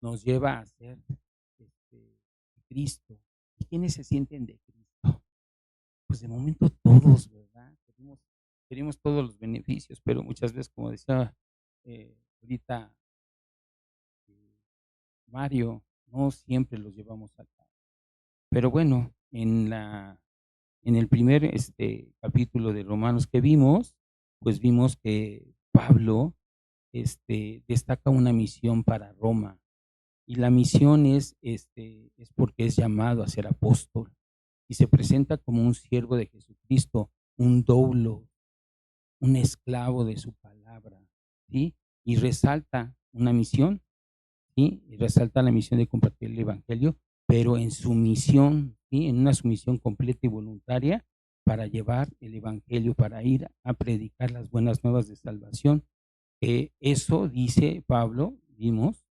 nos lleva a ser de Cristo. ¿Y quiénes se sienten de Cristo? Pues de momento todos, ¿verdad? Queremos todos los beneficios, pero muchas veces, como decía ahorita Mario, no siempre los llevamos a cabo. Pero bueno, en el primer capítulo de Romanos que vimos, pues vimos que Pablo destaca una misión para Roma. Y la misión es porque es llamado a ser apóstol y se presenta como un siervo de Jesucristo, un doulo, un esclavo de su palabra, ¿sí? Y resalta una misión, ¿sí? Y resalta la misión de compartir el evangelio, pero en sumisión, ¿sí? En una sumisión completa y voluntaria para llevar el evangelio, para ir a predicar las buenas nuevas de salvación. Eso dice Pablo, vimos,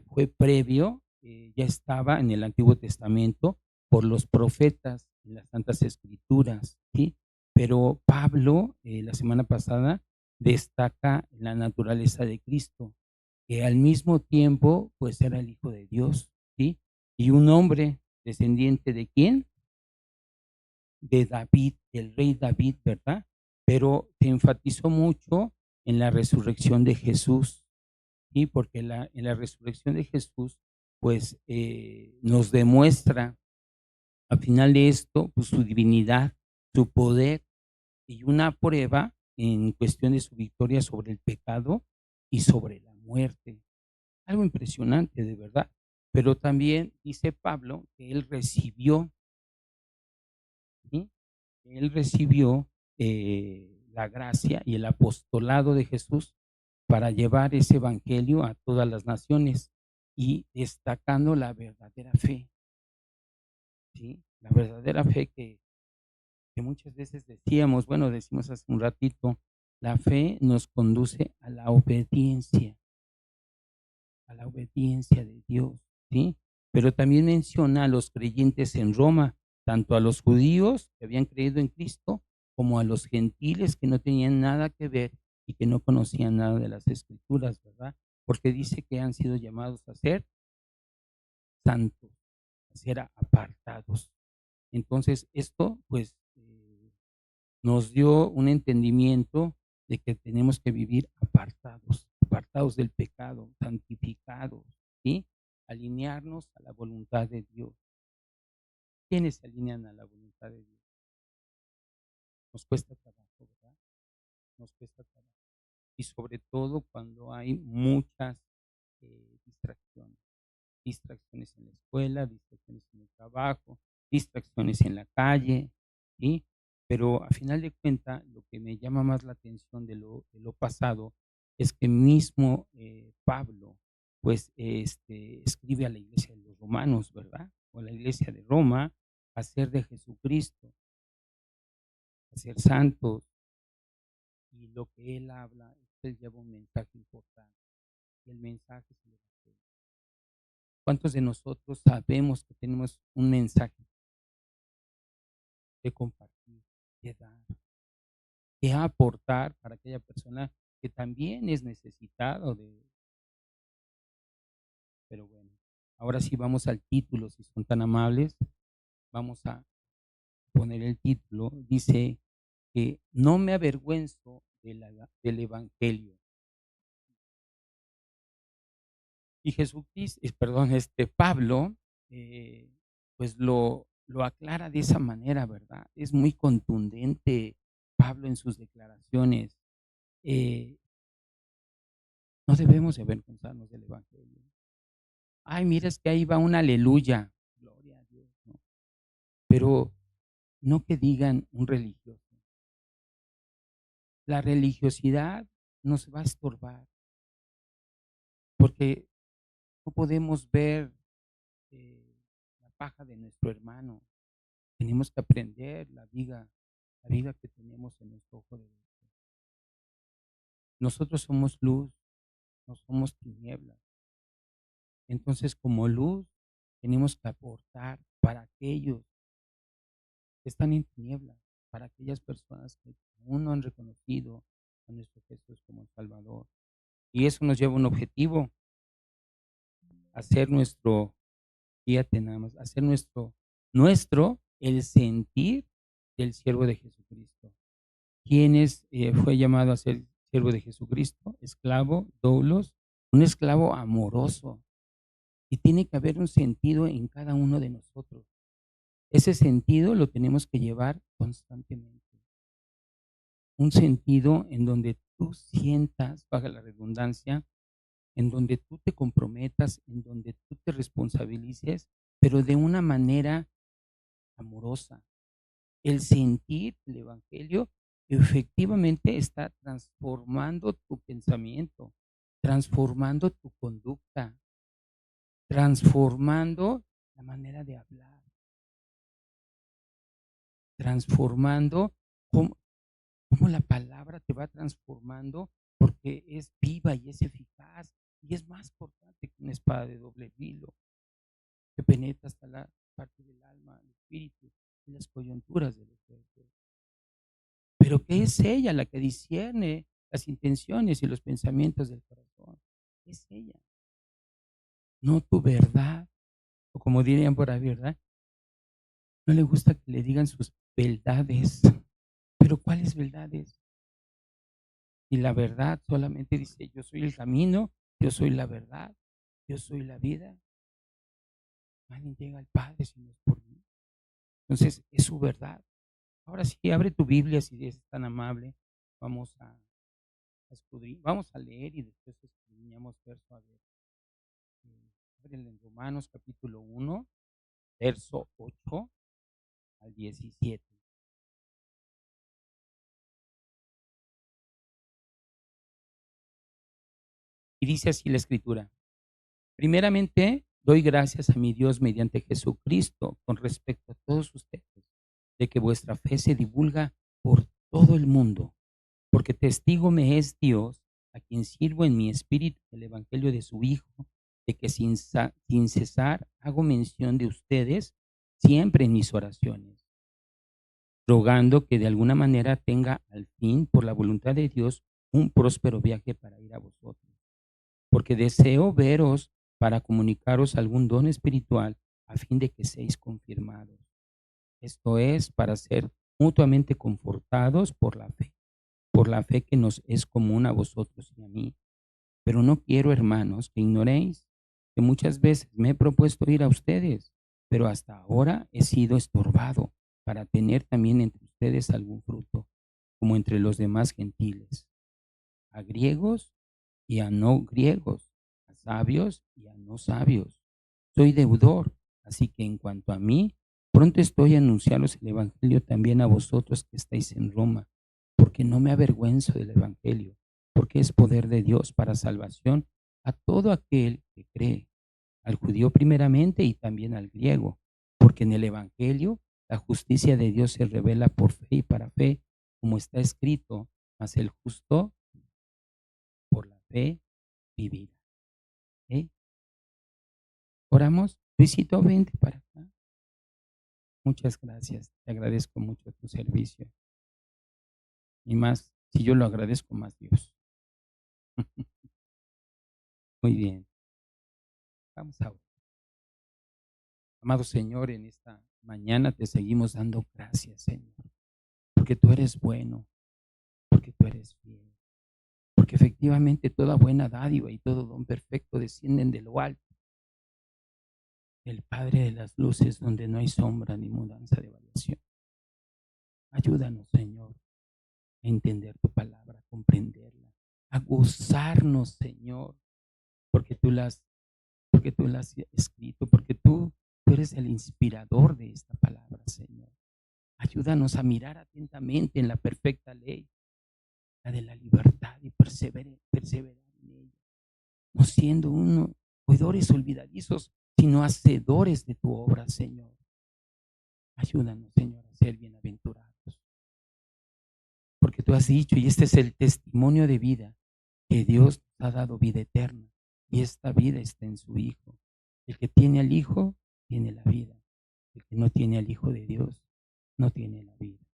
fue previo, ya estaba en el Antiguo Testamento por los profetas en las Santas Escrituras, ¿sí? Pero Pablo, la semana pasada, destaca la naturaleza de Cristo, que al mismo tiempo, pues era el Hijo de Dios, ¿sí? Y un hombre descendiente de quién? De David, del rey David, ¿verdad? Pero se enfatizó mucho en la resurrección de Jesús, ¿sí? Porque en la resurrección de Jesús, pues nos demuestra al final de esto, pues, su divinidad, su poder y una prueba en cuestión de su victoria sobre el pecado y sobre la muerte. Algo impresionante, de verdad. Pero también dice Pablo que él recibió, ¿sí? Él recibió la gracia y el apostolado de Jesús para llevar ese evangelio a todas las naciones y destacando la verdadera fe, ¿sí? La verdadera fe que muchas veces decíamos, bueno, decimos hace un ratito, la fe nos conduce a la obediencia de Dios, ¿sí? Pero también menciona a los creyentes en Roma, tanto a los judíos que habían creído en Cristo, como a los gentiles que no tenían nada que ver y que no conocían nada de las escrituras, ¿verdad? Porque dice que han sido llamados a ser santos, a ser apartados. Entonces, esto pues nos dio un entendimiento de que tenemos que vivir apartados, apartados del pecado, santificados, ¿sí? Alinearnos a la voluntad de Dios. ¿Quiénes se alinean a la voluntad de Dios? Nos cuesta trabajo, ¿verdad? Nos cuesta trabajo. Y sobre todo cuando hay muchas distracciones. Distracciones en la escuela, distracciones en el trabajo, distracciones en la calle, ¿sí? Pero a final de cuentas, lo que me llama más la atención de lo pasado es que mismo Pablo, pues, escribe a la iglesia de los romanos, ¿verdad? O a la iglesia de Roma, a ser de Jesucristo, a ser santos, y lo que él habla, él lleva un mensaje importante, y el mensaje es el evangelio. ¿Cuántos de nosotros sabemos que tenemos un mensaje de compartir, de dar, de aportar para aquella persona que también es necesitado de, pero bueno, ahora sí vamos al título, si son tan amables, vamos a poner el título, dice que no me avergüenzo del evangelio. Y Jesucristo, perdón, Pablo, eh, pues lo aclara de esa manera, ¿verdad? Es muy contundente Pablo en sus declaraciones. Eh, No debemos de avergonzarnos del evangelio. Ay, mira, es que ahí va un aleluya. Gloria a Dios, ¿no? Pero no que digan un religioso. La religiosidad nos va a estorbar porque no podemos ver eh, la paja de nuestro hermano. Tenemos que aprender la viga que tenemos en nuestro ojo derecho. Nosotros somos luz, no somos tinieblas. Entonces, como luz, tenemos que aportar para aquellos que están en tinieblas, para aquellas personas que aún no han reconocido a nuestro Jesús como el Salvador. Y eso nos lleva a un objetivo, hacer nuestro, fíjate nada más, hacer nuestro el sentir del siervo de Jesucristo. ¿Quién fue llamado a ser siervo de Jesucristo? Esclavo, doulos, un esclavo amoroso. Y tiene que haber un sentido en cada uno de nosotros. Ese sentido lo tenemos que llevar constantemente. Un sentido en donde tú sientas, valga la redundancia, en donde tú te comprometas, en donde tú te responsabilices, pero de una manera amorosa. El sentir el evangelio efectivamente está transformando tu pensamiento, transformando tu conducta, transformando la manera de hablar, transformando cómo, cómo la palabra te va transformando porque es viva y es eficaz y es más cortante que una espada de doble filo que penetra hasta la parte del alma, el espíritu y las coyunturas del cuerpo. Pero que es ella la que discierne las intenciones y los pensamientos del corazón. Es ella, no tu verdad, o como dirían por ahí, ¿verdad? No le gusta que le digan sus verdades. Pero ¿cuáles verdades? Y la verdad solamente dice, yo soy el camino, yo soy la verdad, yo soy la vida. Nadie llega al Padre si no es por mí. Entonces, es su verdad. Ahora sí, abre tu Biblia si eres tan amable. Vamos a vamos a leer y después escudriñamos verso a verso. Ábrele en Romanos capítulo 1, verso 8 al 17. Y dice así la escritura. Primeramente, doy gracias a mi Dios mediante Jesucristo con respecto a todos ustedes, de que vuestra fe se divulga por todo el mundo, porque testigo me es Dios, a quien sirvo en mi espíritu el evangelio de su Hijo, de que sin cesar hago mención de ustedes siempre en mis oraciones, rogando que de alguna manera tenga al fin, por la voluntad de Dios, un próspero viaje para ir a vosotros, porque deseo veros para comunicaros algún don espiritual a fin de que seáis confirmados. Esto es para ser mutuamente confortados por la fe que nos es común a vosotros y a mí. Pero no quiero, hermanos, que ignoréis que muchas veces me he propuesto ir a ustedes, pero hasta ahora he sido estorbado para tener también entre ustedes algún fruto, como entre los demás gentiles, a griegos y a no griegos, a sabios y a no sabios. Soy deudor, así que en cuanto a mí, pronto estoy a anunciaros el Evangelio también a vosotros que estáis en Roma, porque no me avergüenzo del Evangelio, porque es poder de Dios para salvación a todo aquel que cree, al judío primeramente y también al griego, porque en el Evangelio la justicia de Dios se revela por fe y para fe, como está escrito, mas el justo por la fe vivirá. ¿Eh? Oramos. Luisito, vente para acá. Muchas gracias. Te agradezco mucho tu servicio. Y más, si yo lo agradezco, más Dios. Muy bien. Vamos a orar. Amado Señor, en esta mañana te seguimos dando gracias, Señor, porque tú eres bueno, porque tú eres fiel, porque efectivamente toda buena dádiva y todo don perfecto descienden de lo alto, del Padre de las luces, donde no hay sombra ni mudanza de variación. Ayúdanos, Señor, a entender tu palabra, a comprenderla, a gozarnos, Señor, porque porque tú la has escrito, porque tú eres el inspirador de esta palabra, Señor. Ayúdanos a mirar atentamente en la perfecta ley, la de la libertad, y perseverar en ella, no siendo uno oidores olvidadizos, sino hacedores de tu obra, Señor. Ayúdanos, Señor, a ser bienaventurados, porque tú has dicho, y este es el testimonio de vida, que Dios nos ha dado vida eterna, y esta vida está en su Hijo. El que tiene al Hijo, tiene la vida. El que no tiene al Hijo de Dios, no tiene la vida.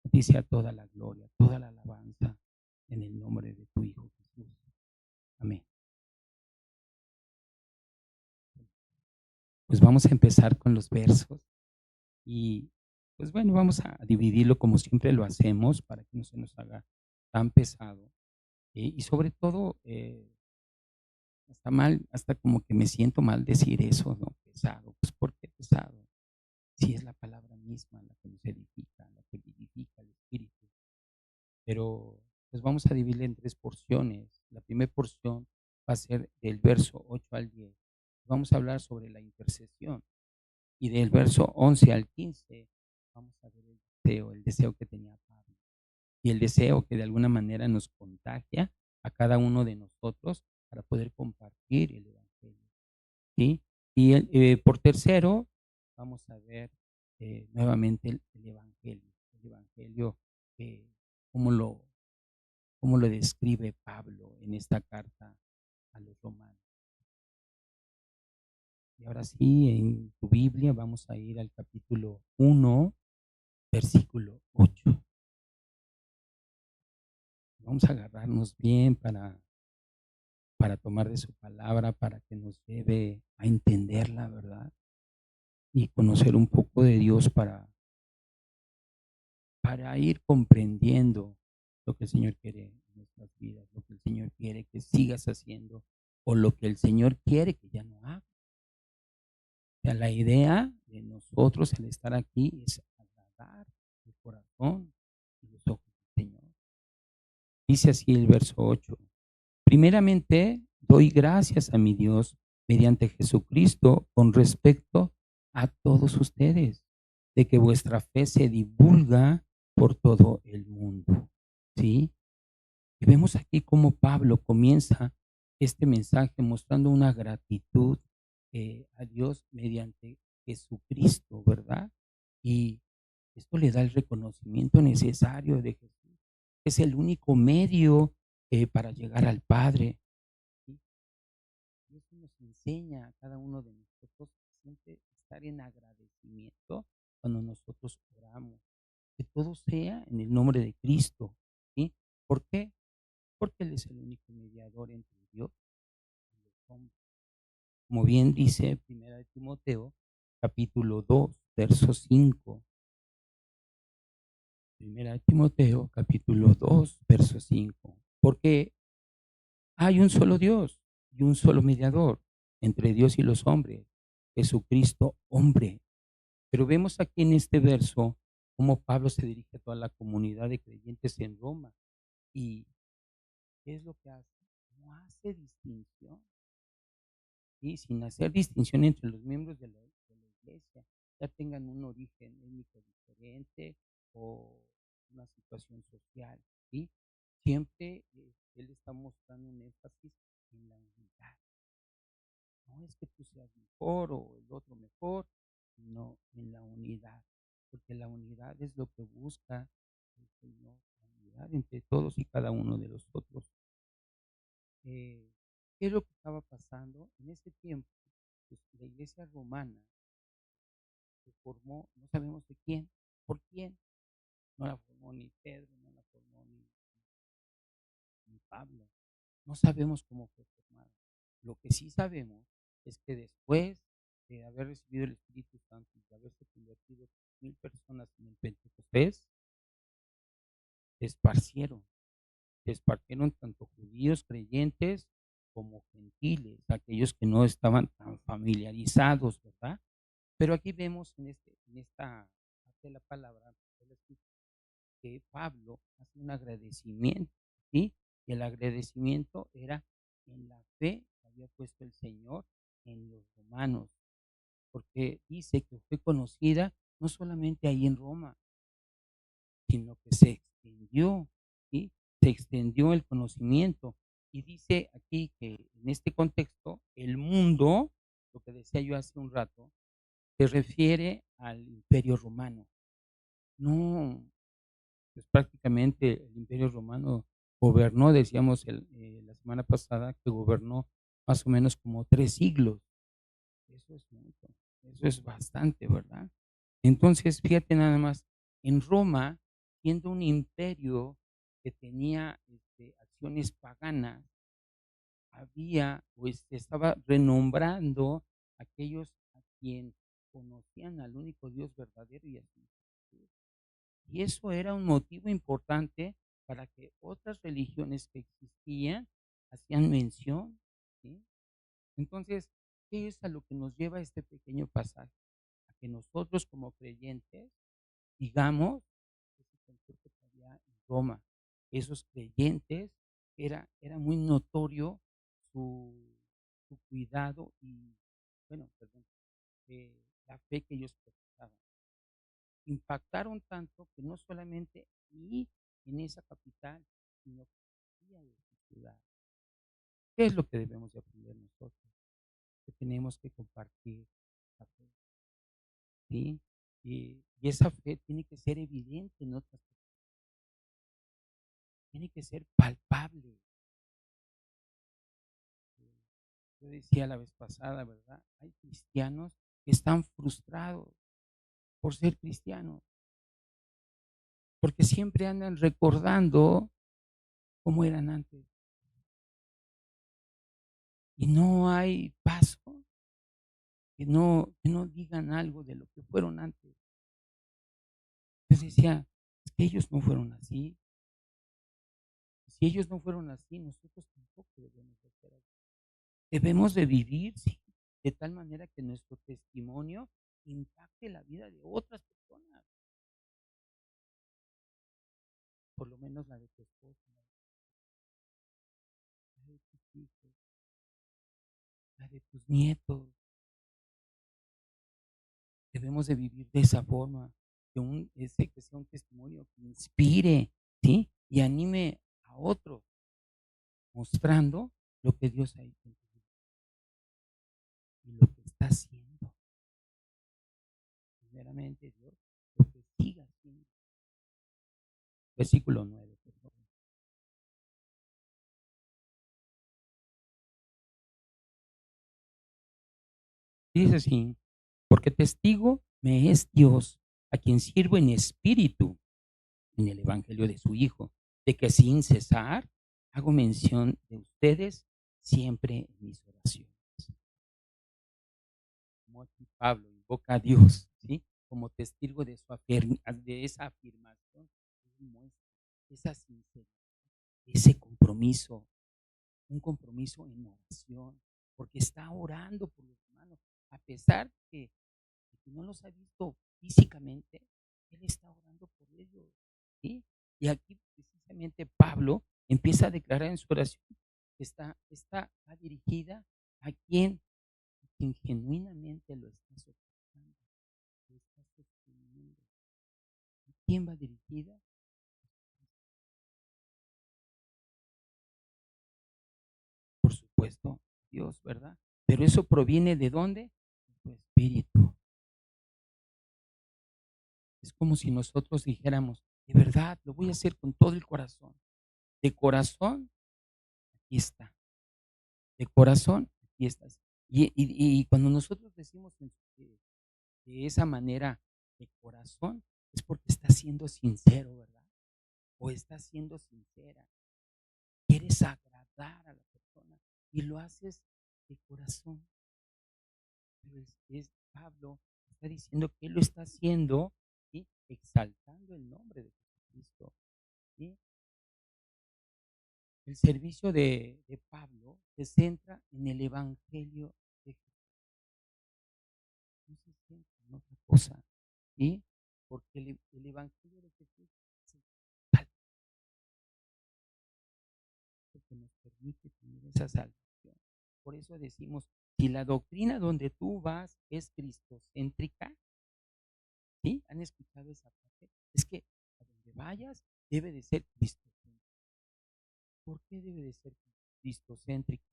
A ti sea toda la gloria, toda la alabanza, en el nombre de tu Hijo Jesús. Amén. pues vamos a empezar con los versos y, pues bueno, vamos a dividirlo como siempre lo hacemos para que no se nos haga tan pesado. Y sobre todo, hasta mal, hasta como que me siento mal decir eso, ¿no? Pesado, pues, ¿por qué pesado? Si es la palabra misma la que nos edifica, la que vivifica el espíritu. Pero, pues, vamos a dividirla en 3 porciones. La primera porción va a ser del verso 8 al 10. Vamos a hablar sobre la intercesión, y del verso 11 al 15 vamos a ver el deseo que tenía Pablo, y el deseo que de alguna manera nos contagia a cada uno de nosotros para poder compartir el evangelio, ¿sí? Y por tercero, vamos a ver, nuevamente el evangelio, eh, cómo lo cómo lo describe Pablo en esta carta a los romanos. Y ahora sí, en tu Biblia vamos a ir al capítulo 1, versículo 8. Vamos a agarrarnos bien para tomar de su palabra, para que nos lleve a entenderla, ¿verdad? Y conocer un poco de Dios para ir comprendiendo lo que el Señor quiere en nuestras vidas, lo que el Señor quiere que sigas haciendo o lo que el Señor quiere que ya no hagas. O sea, la idea de nosotros al estar aquí es agradar el corazón y los ojos del Señor. Dice así el verso 8: primeramente, doy gracias a mi Dios mediante Jesucristo con respecto a todos ustedes, de que vuestra fe se divulga por todo el mundo. ¿Sí? Y vemos aquí cómo Pablo comienza este mensaje mostrando una gratitud a Dios mediante Jesucristo, ¿verdad? Y esto le da el reconocimiento necesario de Jesús. Es el único medio para llegar al Padre. ¿Sí? Y eso nos enseña a cada uno de nosotros siempre estar en agradecimiento cuando nosotros oramos. Que todo sea en el nombre de Cristo. ¿Sí? ¿Por qué? Porque Él es el único mediador entre Dios y los hombres. Como bien dice Primera de Timoteo, capítulo 2 verso 5. Primera de Timoteo, capítulo 2 verso 5. Porque hay un solo Dios y un solo mediador entre Dios y los hombres, Jesucristo hombre. Pero vemos aquí en este verso cómo Pablo se dirige a toda la comunidad de creyentes en Roma. ¿Y qué es lo que hace? No hace distinción, ¿sí? Sin hacer distinción entre los miembros de la iglesia, ya tengan un origen étnico diferente o una situación social, ¿sí? Siempre él está mostrando un énfasis en la unidad. No es que tú seas mejor o el otro mejor, sino en la unidad, porque la unidad es lo que busca el Señor, la unidad entre todos y cada uno de los otros. Eh, ¿Qué es lo que estaba pasando? En ese tiempo, pues, la iglesia romana se formó, no sabemos de quién, por quién, no la formó ni Pedro, no la formó ni Pablo, no sabemos cómo fue formada. Lo que sí sabemos es que después de haber recibido el Espíritu Santo y de haberse convertido 1000 personas en el Pentecostés, se esparcieron, se esparcieron tanto judíos creyentes como gentiles, aquellos que no estaban tan familiarizados, ¿verdad? Pero aquí vemos en esta parte de la palabra que Pablo hace un agradecimiento, ¿sí? Y el agradecimiento era en la fe que había puesto el Señor en los romanos, porque dice que fue conocida no solamente ahí en Roma, sino que se extendió, ¿sí? Se extendió el conocimiento. Y dice aquí que en este contexto, el mundo, lo que decía yo hace un rato, se refiere al Imperio Romano. No, pues prácticamente el Imperio Romano gobernó, decíamos la semana pasada, que gobernó más o menos como 3 siglos. Eso es mucho, eso es bastante, ¿verdad? Entonces, fíjate nada más, en Roma, siendo un imperio que tenía acciones paganas, había o estaba renombrando aquellos quien conocían al único Dios verdadero y a su Hijo Jesús. Y eso era un motivo importante para que otras religiones que existían hacían mención, ¿sí? Entonces, ¿qué es a lo que nos lleva este pequeño pasaje? A que nosotros como creyentes digamos ese conflicto que había en Roma. Esos creyentes era muy notorio su, su cuidado y, bueno, perdón, la fe que ellos profesaban. Impactaron tanto que no solamente ahí en esa capital, sino que fuera de su ciudad. ¿Qué es lo que debemos de aprender nosotros? Que tenemos que compartir la fe, ¿sí? Y esa fe tiene que ser evidente en otras personas, tiene que ser palpable. Yo decía la vez pasada, ¿verdad? Hay cristianos que están frustrados por ser cristianos, porque siempre andan recordando cómo eran antes y no hay paso que no digan algo de lo que fueron antes. Yo decía, es que ellos no fueron así. Si ellos no fueron así, nosotros tampoco debemos de ser así. Debemos de vivir, sí, de tal manera que nuestro testimonio impacte la vida de otras personas, por lo menos la de tu esposa, la de tus hijos, la de tus nietos. Debemos de vivir de esa forma, que sea un testimonio que inspire, ¿sí? Y anime a otros, mostrando lo que Dios ha hecho en tu vida y lo que está haciendo. Primeramente, Dios, lo que siga haciendo. Versículo 9, por favor. Dice así, porque testigo me es Dios, a quien sirvo en espíritu en el evangelio de su Hijo, de que sin cesar hago mención de ustedes siempre en mis oraciones. Como aquí Pablo invoca a Dios, ¿sí? Como testigo de, de esa afirmación, muestra esa sinceridad, ese compromiso, un compromiso en oración, porque está orando por los hermanos, a pesar de que no los ha visto físicamente, él está orando por ellos, ¿sí? Y aquí precisamente Pablo empieza a declarar en su oración que va dirigida a quien genuinamente lo está soportando, lo está sosteniendo. ¿A quién va dirigida? Por supuesto, Dios, ¿verdad? Pero eso proviene ¿de dónde? De tu espíritu. Es como si nosotros dijéramos, de verdad, lo voy a hacer con todo el corazón. De corazón, aquí está. De corazón, aquí estás. Y cuando nosotros decimos de esa manera, de corazón, es porque estás siendo sincero, ¿verdad? O estás siendo sincera. Quieres agradar a la persona y lo haces de corazón. Pero Pablo está diciendo que él lo está haciendo, ¿sí? Exaltando el nombre de Jesucristo, ¿sí? El servicio de Pablo se centra en el Evangelio de Jesús, no se centra en otra cosa, ¿sí? Porque el Evangelio de Jesús es el que nos permite tener esa salvación. Por eso decimos, si la doctrina donde tú vas es cristocéntrica, ¿sí? ¿Han escuchado esa parte? Es que a donde vayas debe de ser cristocéntrica. ¿Por qué debe de ser cristocéntrica?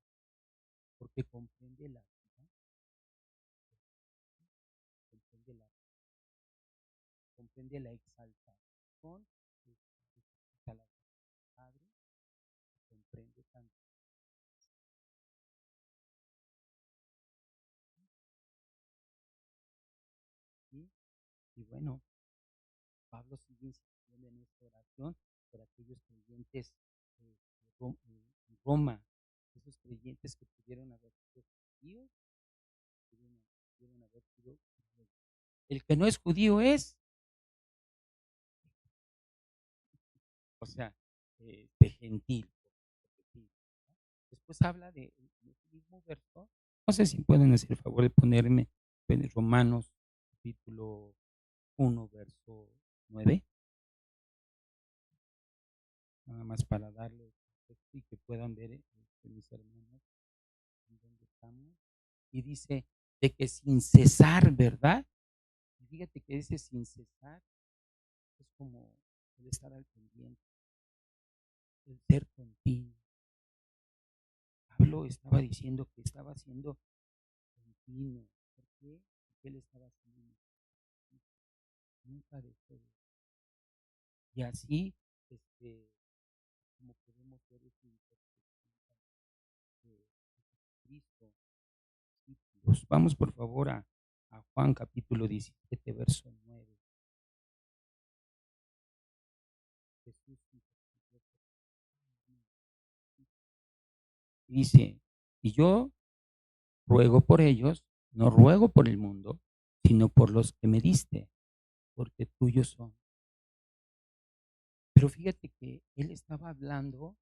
Porque comprende la vida, comprende la, comprende la exaltación de la Padre, comprende tanto, ¿sí? Y bueno, Pablo sigue insistiendo en esta oración por aquellos creyentes en Roma, esos creyentes que pudieron haber sido judíos, pudieron haber sido judíos. El que no es judío es, o sea, de gentil. Después habla de, en ese mismo verso, no sé si pueden hacer el favor de ponerme en Romanos capítulo 1, verso 9, nada más para darles y que puedan ver, mis hermanos, en dónde estamos. Y dice de que sin cesar, ¿verdad? Y fíjate que ese sin cesar es como el estar al pendiente, el ser continuo. Pablo estaba diciendo que estaba siendo continuo. ¿Por qué? Porque él estaba haciendo nunca dejó de. Y así, este, como podemos ver esa interpretación de Cristo. Vamos por favor a Juan capítulo 17, verso 9. Jesús dice, y yo ruego por ellos, no ruego por el mundo, sino por los que me diste, porque tuyos son. Pero fíjate que él estaba hablando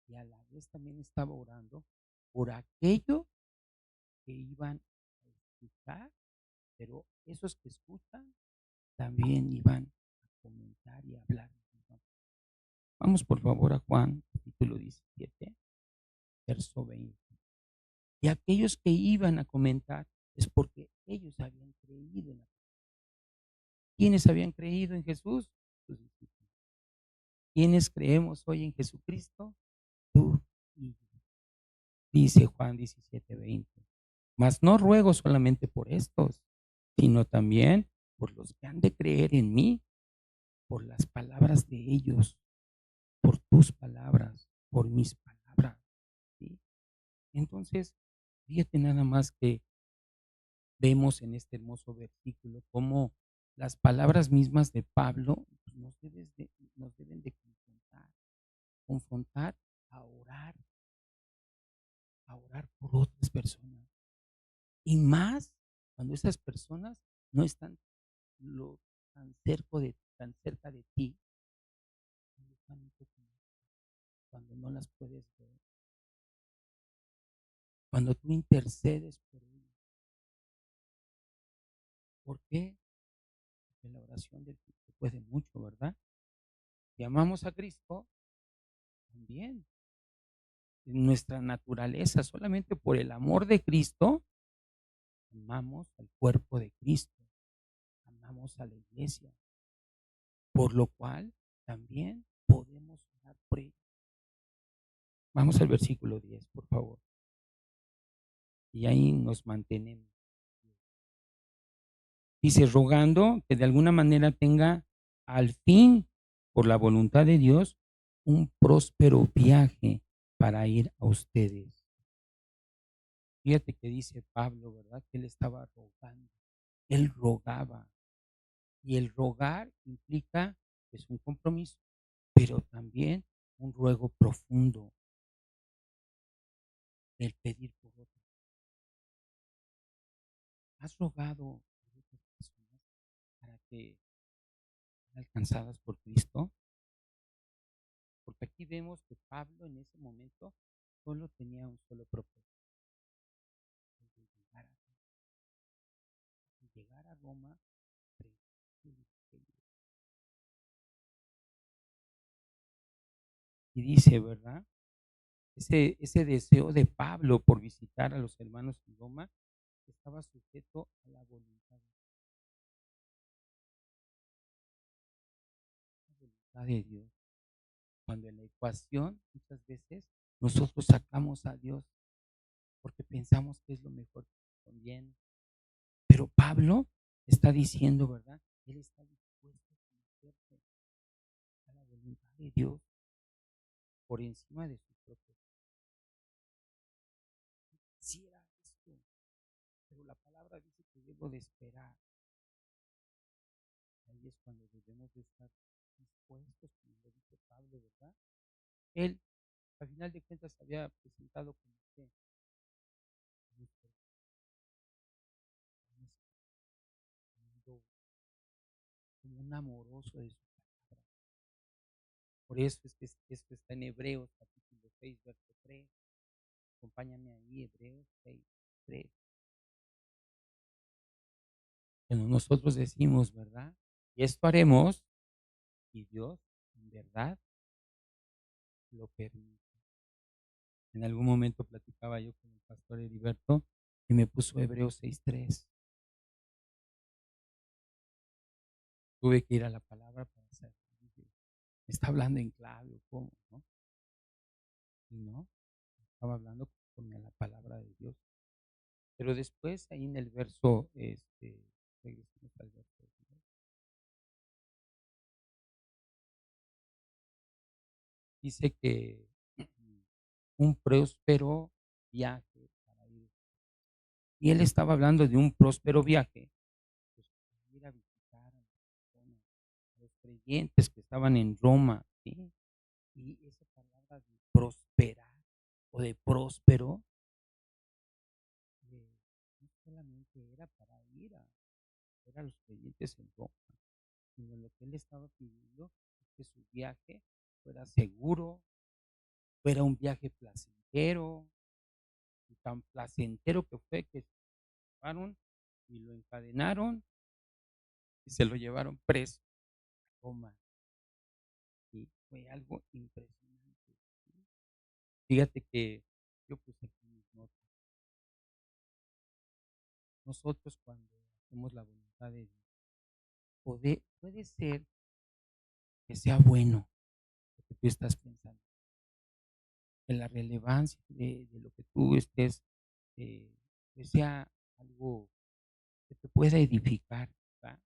y a la vez también estaba orando por aquello que iban a escuchar, pero esos que escuchan también iban a comentar y a hablar. Vamos por favor a Juan, capítulo 17, verso 20. Y aquellos que iban a comentar es porque ellos habían creído en la. ¿Quiénes habían creído en Jesús? Sus discípulos. ¿Quiénes creemos hoy en Jesucristo? Tú y yo. Dice Juan 17:20. Mas no ruego solamente por estos, sino también por los que han de creer en mí, por las palabras de ellos, por tus palabras, por mis palabras. ¿Sí? Entonces, fíjate nada más que vemos en este hermoso versículo cómo las palabras mismas de Pablo pues, nos deben de confrontar a orar por otras personas. Y más cuando esas personas no están lo, tan cerca de ti, cuando no las puedes ver, cuando tú intercedes por ellos. ¿Por qué? Porque la oración del Cristo puede mucho, ¿verdad? Si amamos a Cristo, también en nuestra naturaleza, solamente por el amor de Cristo, amamos al cuerpo de Cristo, amamos a la iglesia, por lo cual también podemos orar por ellos. Vamos al versículo 10, por favor. Y ahí nos mantenemos. Dice, rogando que de alguna manera tenga al fin, por la voluntad de Dios, un próspero viaje para ir a ustedes. Fíjate que dice Pablo, ¿verdad? Que él estaba rogando. Él rogaba. Y el rogar implica, es un compromiso, pero también un ruego profundo, el pedir por otros. ¿Has rogado por otras personas para que sean alcanzadas por Cristo? Porque aquí vemos que Pablo en ese momento solo tenía un solo propósito, el de llegar a Roma, y dice, ¿verdad? Ese deseo de Pablo por visitar a los hermanos en Roma estaba sujeto a la voluntad de Dios. Cuando en la ecuación muchas veces nosotros sacamos a Dios porque pensamos que es lo mejor que nos conviene. Pero Pablo está diciendo, ¿verdad? Él está dispuesto a someterse a la voluntad de Dios por encima de su propio. Quisiera esto, pero la palabra dice que debo de esperar. Ahí es cuando debemos de estar dispuestos, como lo dice Pablo, ¿verdad? Él, al final de cuentas, había presentado como que un amoroso de su palabra. Por eso es que esto está en Hebreos capítulo 6 verso 3. Acompáñame ahí, Hebreos 6 3. Bueno, nosotros decimos, ¿verdad? Y esto haremos, y Dios, en verdad, lo permite. En algún momento platicaba yo con el pastor Heriberto y me puso Hebreos 6:3. Tuve que ir a la palabra para saber. Dije, ¿me está hablando en clave o cómo? ¿No? Y no, estaba hablando conforme a la palabra de Dios. Pero después, ahí en el verso, regresemos al verso, ¿no? Dice que un próspero viaje para ir. Y él estaba hablando de un próspero viaje, pues, para ir a visitar a las personas, a los creyentes que estaban en Roma, ¿sí? Y esa palabra de prosperar o de próspero, no solamente era para ir a ver a los creyentes en Roma, sino lo que él estaba pidiendo es que su viaje fuera seguro, fuera un viaje placentero, y tan placentero que fue que se llevaron y lo encadenaron y se lo llevaron preso a Roma. Y fue algo impresionante, ¿sí? Fíjate que yo puse aquí mis notas. Nosotros cuando hacemos la voluntad de Dios, puede ser que sea bueno lo que tú estás pensando, que la relevancia de lo que tú estés, eh, que sea algo que te pueda edificar, ¿verdad?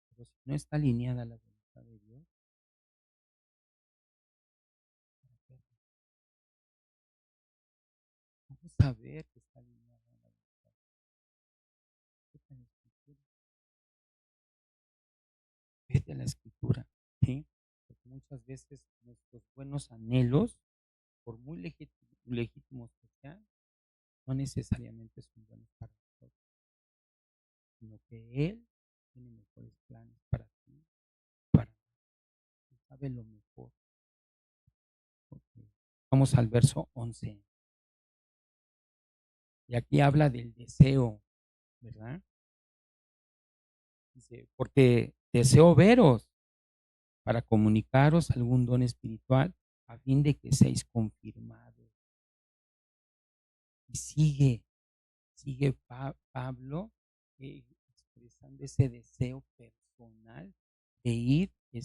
Pero si no está alineada la voluntad de Dios, ¿para qué hacer? ¿Cómo saber que está alineada la voluntad? Vete a la escritura, vete a la escritura, ¿sí? Porque muchas veces nuestros buenos anhelos, por muy legítimos que sean, no necesariamente son buenos para nosotros, sino que Él tiene mejores planes para ti, para Él sabe lo mejor. Ok. Vamos al verso 11. Y aquí habla del deseo, ¿verdad? Dice, porque deseo veros para comunicaros algún don espiritual a fin de que seáis confirmados. Y sigue Pablo expresando ese deseo personal de ir a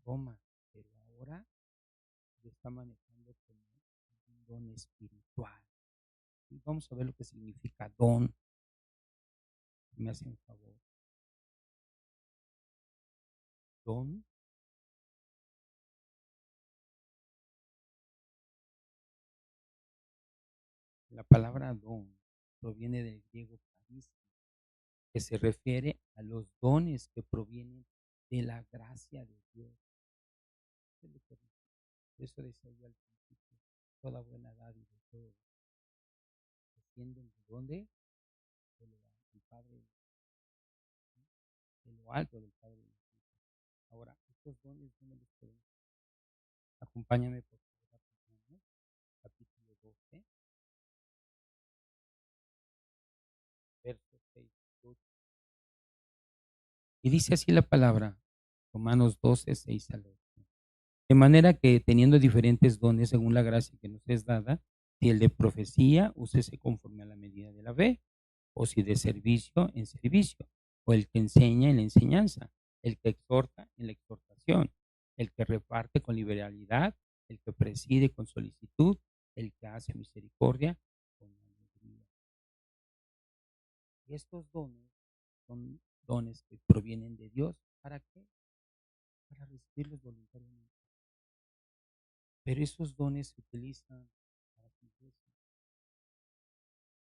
Roma, pero ahora lo está manejando como un don espiritual. Y vamos a ver lo que significa don. Si me hacen favor. Don, la palabra don proviene del griego carisma, que se refiere a los dones que provienen de la gracia de Dios. Eso es lo que dice. Eso decía yo al principio. Toda buena dádiva y todo descienden de dónde? De lo, del Padre, ¿sí? De lo alto del Padre de los hijos. Ahora, estos dones, ¿dónde los podemos? Acompáñame por favor a Romanos, capítulo 12, versos 6 y 8. Y dice así la palabra, Romanos 12, 6 al 8. De manera que teniendo diferentes dones según la gracia que nos es dada, si el de profecía, úsese conforme a la medida de la fe, o si de servicio, en servicio, o el que enseña en la enseñanza, el que exhorta en la exhortación, el que reparte con liberalidad, el que preside con solicitud, el que hace misericordia con alegría. Y estos dones son dones que provienen de Dios. ¿Para qué? Para recibirlos voluntariamente. Pero esos dones se utilizan para su iglesia,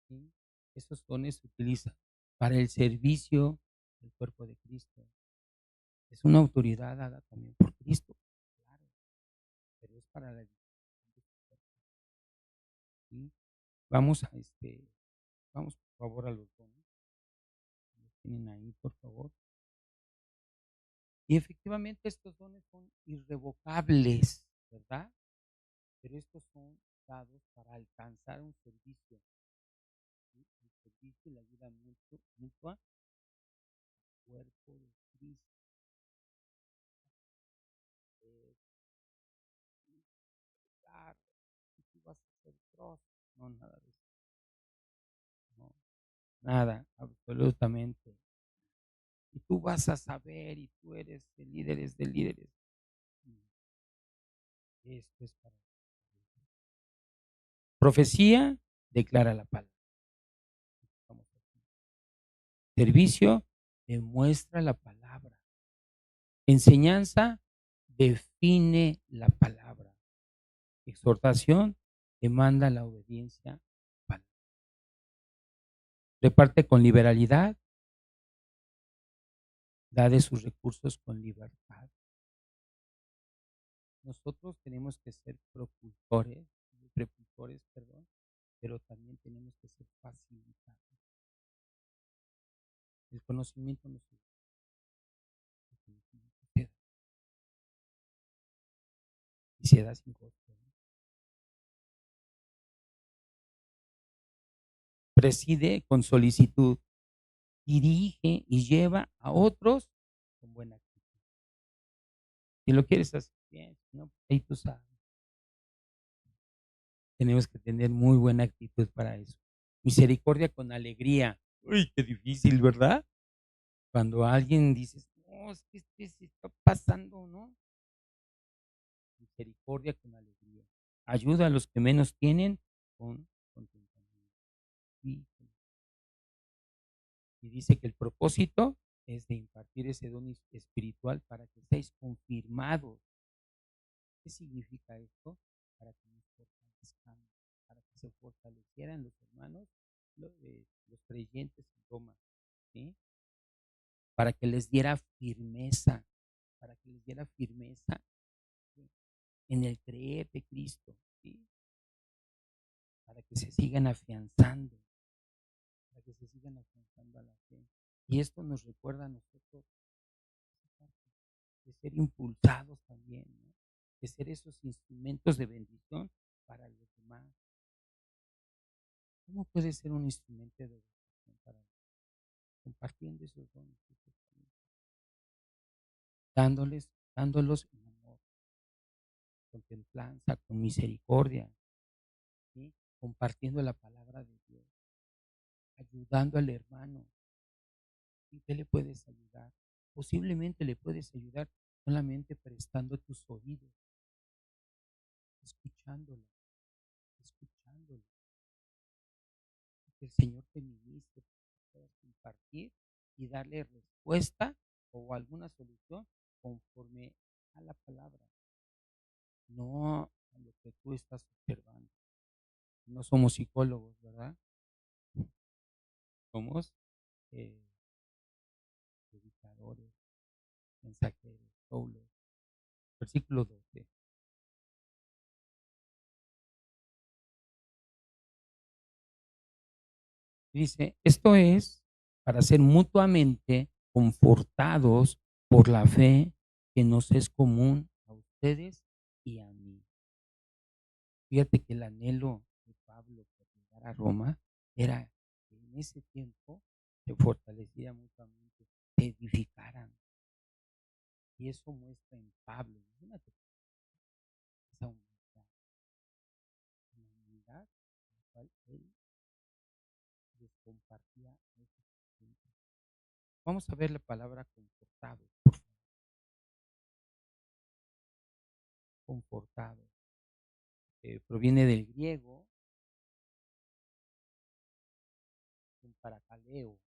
¿sí? Esos dones se utilizan para el servicio del cuerpo de Cristo. Es una autoridad dada también por Cristo, claro, pero es para la edificación de su cuerpo, ¿sí? Vamos a vamos por favor a los dones. tienen ahí, por favor. Y efectivamente estos dones son irrevocables, ¿verdad? Pero estos son dados para alcanzar un servicio, ¿sí? El servicio y la ayuda mutua al cuerpo de Cristo. Es claro, y tú vas a ser cross. No, nada de eso. No, nada, absolutamente. Y tú vas a saber, y tú eres de líderes de líderes. Y esto es para profecía, declara la palabra. Vamos aquí. Servicio, demuestra la palabra. Enseñanza, define la palabra. Exhortación, demanda la obediencia a la palabra. Reparte con liberalidad, da de sus recursos con libertad. Nosotros tenemos que ser prepulsores, perdón, pero también tenemos que ser facilitadores. El conocimiento no se da, el conocimiento se da, y se da sin costo, ¿no? Preside con solicitud, dirige y lleva a otros con buena actitud. Si lo quieres hacer bien, si no, ahí tú sabes. Tenemos que tener muy buena actitud para eso. Misericordia con alegría. Uy, qué difícil, ¿verdad? Cuando alguien dices, no, es que este se está pasando, ¿no? Misericordia con alegría. Ayuda a los que menos tienen con contentamiento. Y, y dice que el propósito es de impartir ese don espiritual para que seáis confirmados. ¿Qué significa esto? Para que nos fortalezcamos, para que se fortalecieran los hermanos, los creyentes en Roma, ¿sí? Para que les diera firmeza, para que les diera firmeza, ¿sí? En el creer de Cristo, ¿sí? Para que se sigan afianzando, para que se sigan afianzando a la fe. Y esto nos recuerda a nosotros de ser impulsados también, ¿no? De ser esos instrumentos de bendición para los demás. ¿Cómo puede ser un instrumento de bendición para los demás? Compartiendo esos dones, dándolos en amor, con templanza, con misericordia, ¿sí? Compartiendo la palabra de Dios, ayudando al hermano. ¿Y qué le puedes ayudar? Posiblemente le puedes ayudar solamente prestando tus oídos, escuchándolo, escuchándolo. Que el Señor te ministre, puedas compartir y darle respuesta o alguna solución conforme a la palabra, no a lo que tú estás observando. No somos psicólogos, ¿verdad? Somos eh, predicadores, mensajeros, doulos. Versículo 12. Dice, esto es para ser mutuamente confortados por la fe que nos es común a ustedes y a mí. Fíjate que el anhelo de Pablo por llegar a Roma era que en ese tiempo se fortaleciera mutuamente, se edificaran. Y eso muestra en Pablo, imagínate, esa humildad, la humildad en la cual él les compartía esos sentimientos. Vamos a ver la palabra confortado, por favor. Confortado. Proviene del griego, un paracaleo.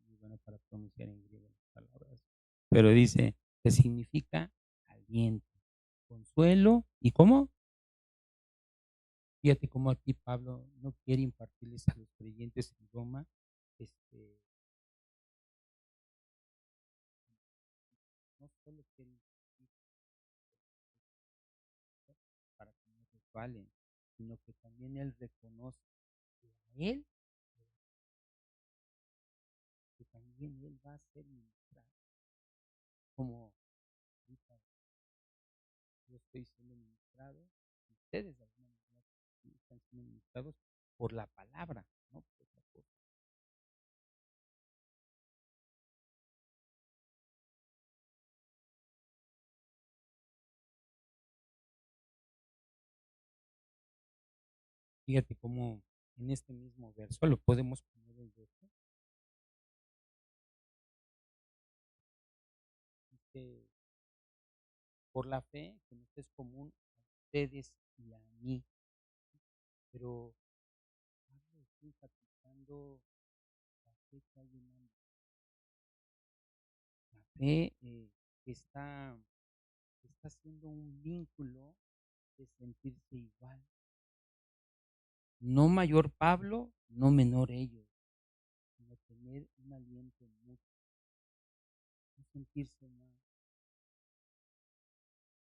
Muy bueno para pronunciar en griego las palabras. Pero dice que significa aliento, consuelo y ¿cómo? Fíjate cómo aquí Pablo no quiere impartirles a los creyentes en Roma este, no solo quiere impartir para que no resbalen, sino que también él reconoce que a él va a ser ministrado. Como ahorita yo estoy siendo ministrado, ustedes de alguna manera están siendo ministrados por la palabra, no por otra cosa. Fíjate cómo en este mismo verso lo podemos poner el verso. Dice, por la fe que nos es común a ustedes y a mí, pero Pablo está enfatizando la fe que hay en ambos. La fe que está haciendo un vínculo de sentirse igual. No mayor Pablo, no menor ellos, sino tener un aliento mutuo, no sentirse mal.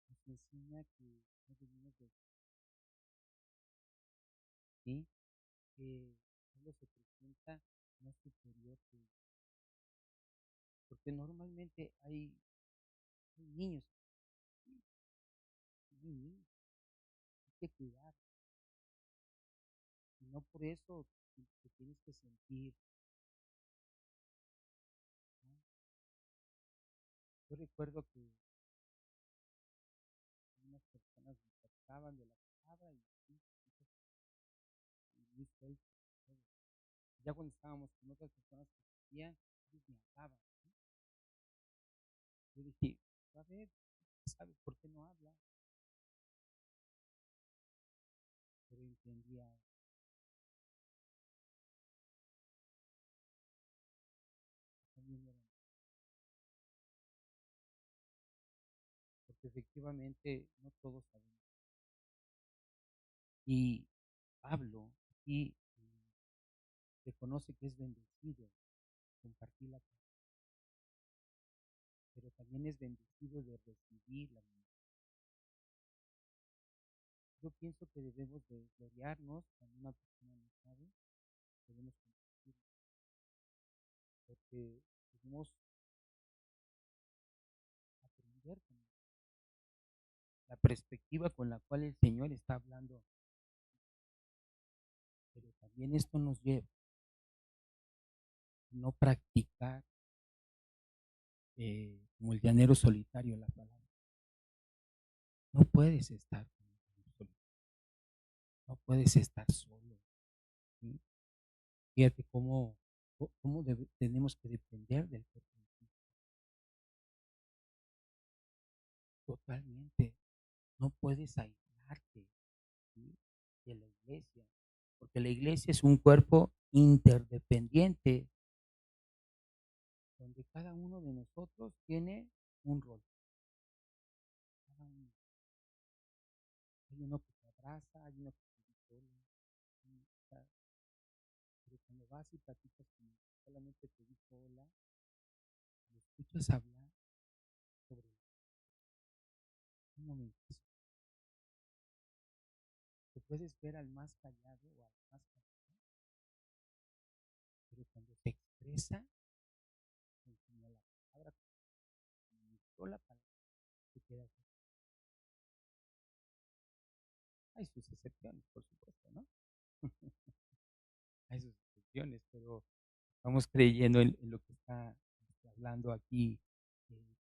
Nos enseña que no debemos de, ¿sí? Que Pablo se presenta más superior que ellos. Porque normalmente hay niños, sí, hay niños, hay que cuidar. Y no por eso te tienes que sentir, ¿no? Yo recuerdo que unas personas me platicaban de la palabra y sí, y muy suelto, todo. Ya cuando estábamos con otras personas que decían, ellos me hablaban, ¿no? Yo dije, a ver, ¿sabes por qué no habla? Pero entendía, también era, porque efectivamente no todos sabemos. Y Pablo aquí reconoce que es bendecido compartir la palabra, pero también es bendecido de recibir la misma. Yo pienso que debemos de gloriarnos cuando una persona no sabe, debemos compartir, porque debemos aprender con la perspectiva con la cual el Señor está hablando, pero también esto nos lleva a no practicar como el llanero solitario la palabra. No puedes estar como el llanero solitario, no puedes estar solo, ¿sí? Fíjate cómo tenemos que depender del cuerpo de Cristo. Totalmente. No puedes aislarte, ¿sí? De la iglesia, porque la iglesia es un cuerpo interdependiente, donde cada uno de nosotros tiene un rol. Cada uno. Hay uno que te abraza, hay uno que te dice hola, pero cuando vas y platicas con él, solamente te dice hola, lo escuchas hablar sobre un momento. Te puedes ver al más callado o al más callado, pero cuando se expresa, enseña la palabra, ministró la palabra, te quedas. Hay sus excepciones, por supuesto, ¿no? Hay sus excepciones, pero estamos creyendo en lo que está hablando aquí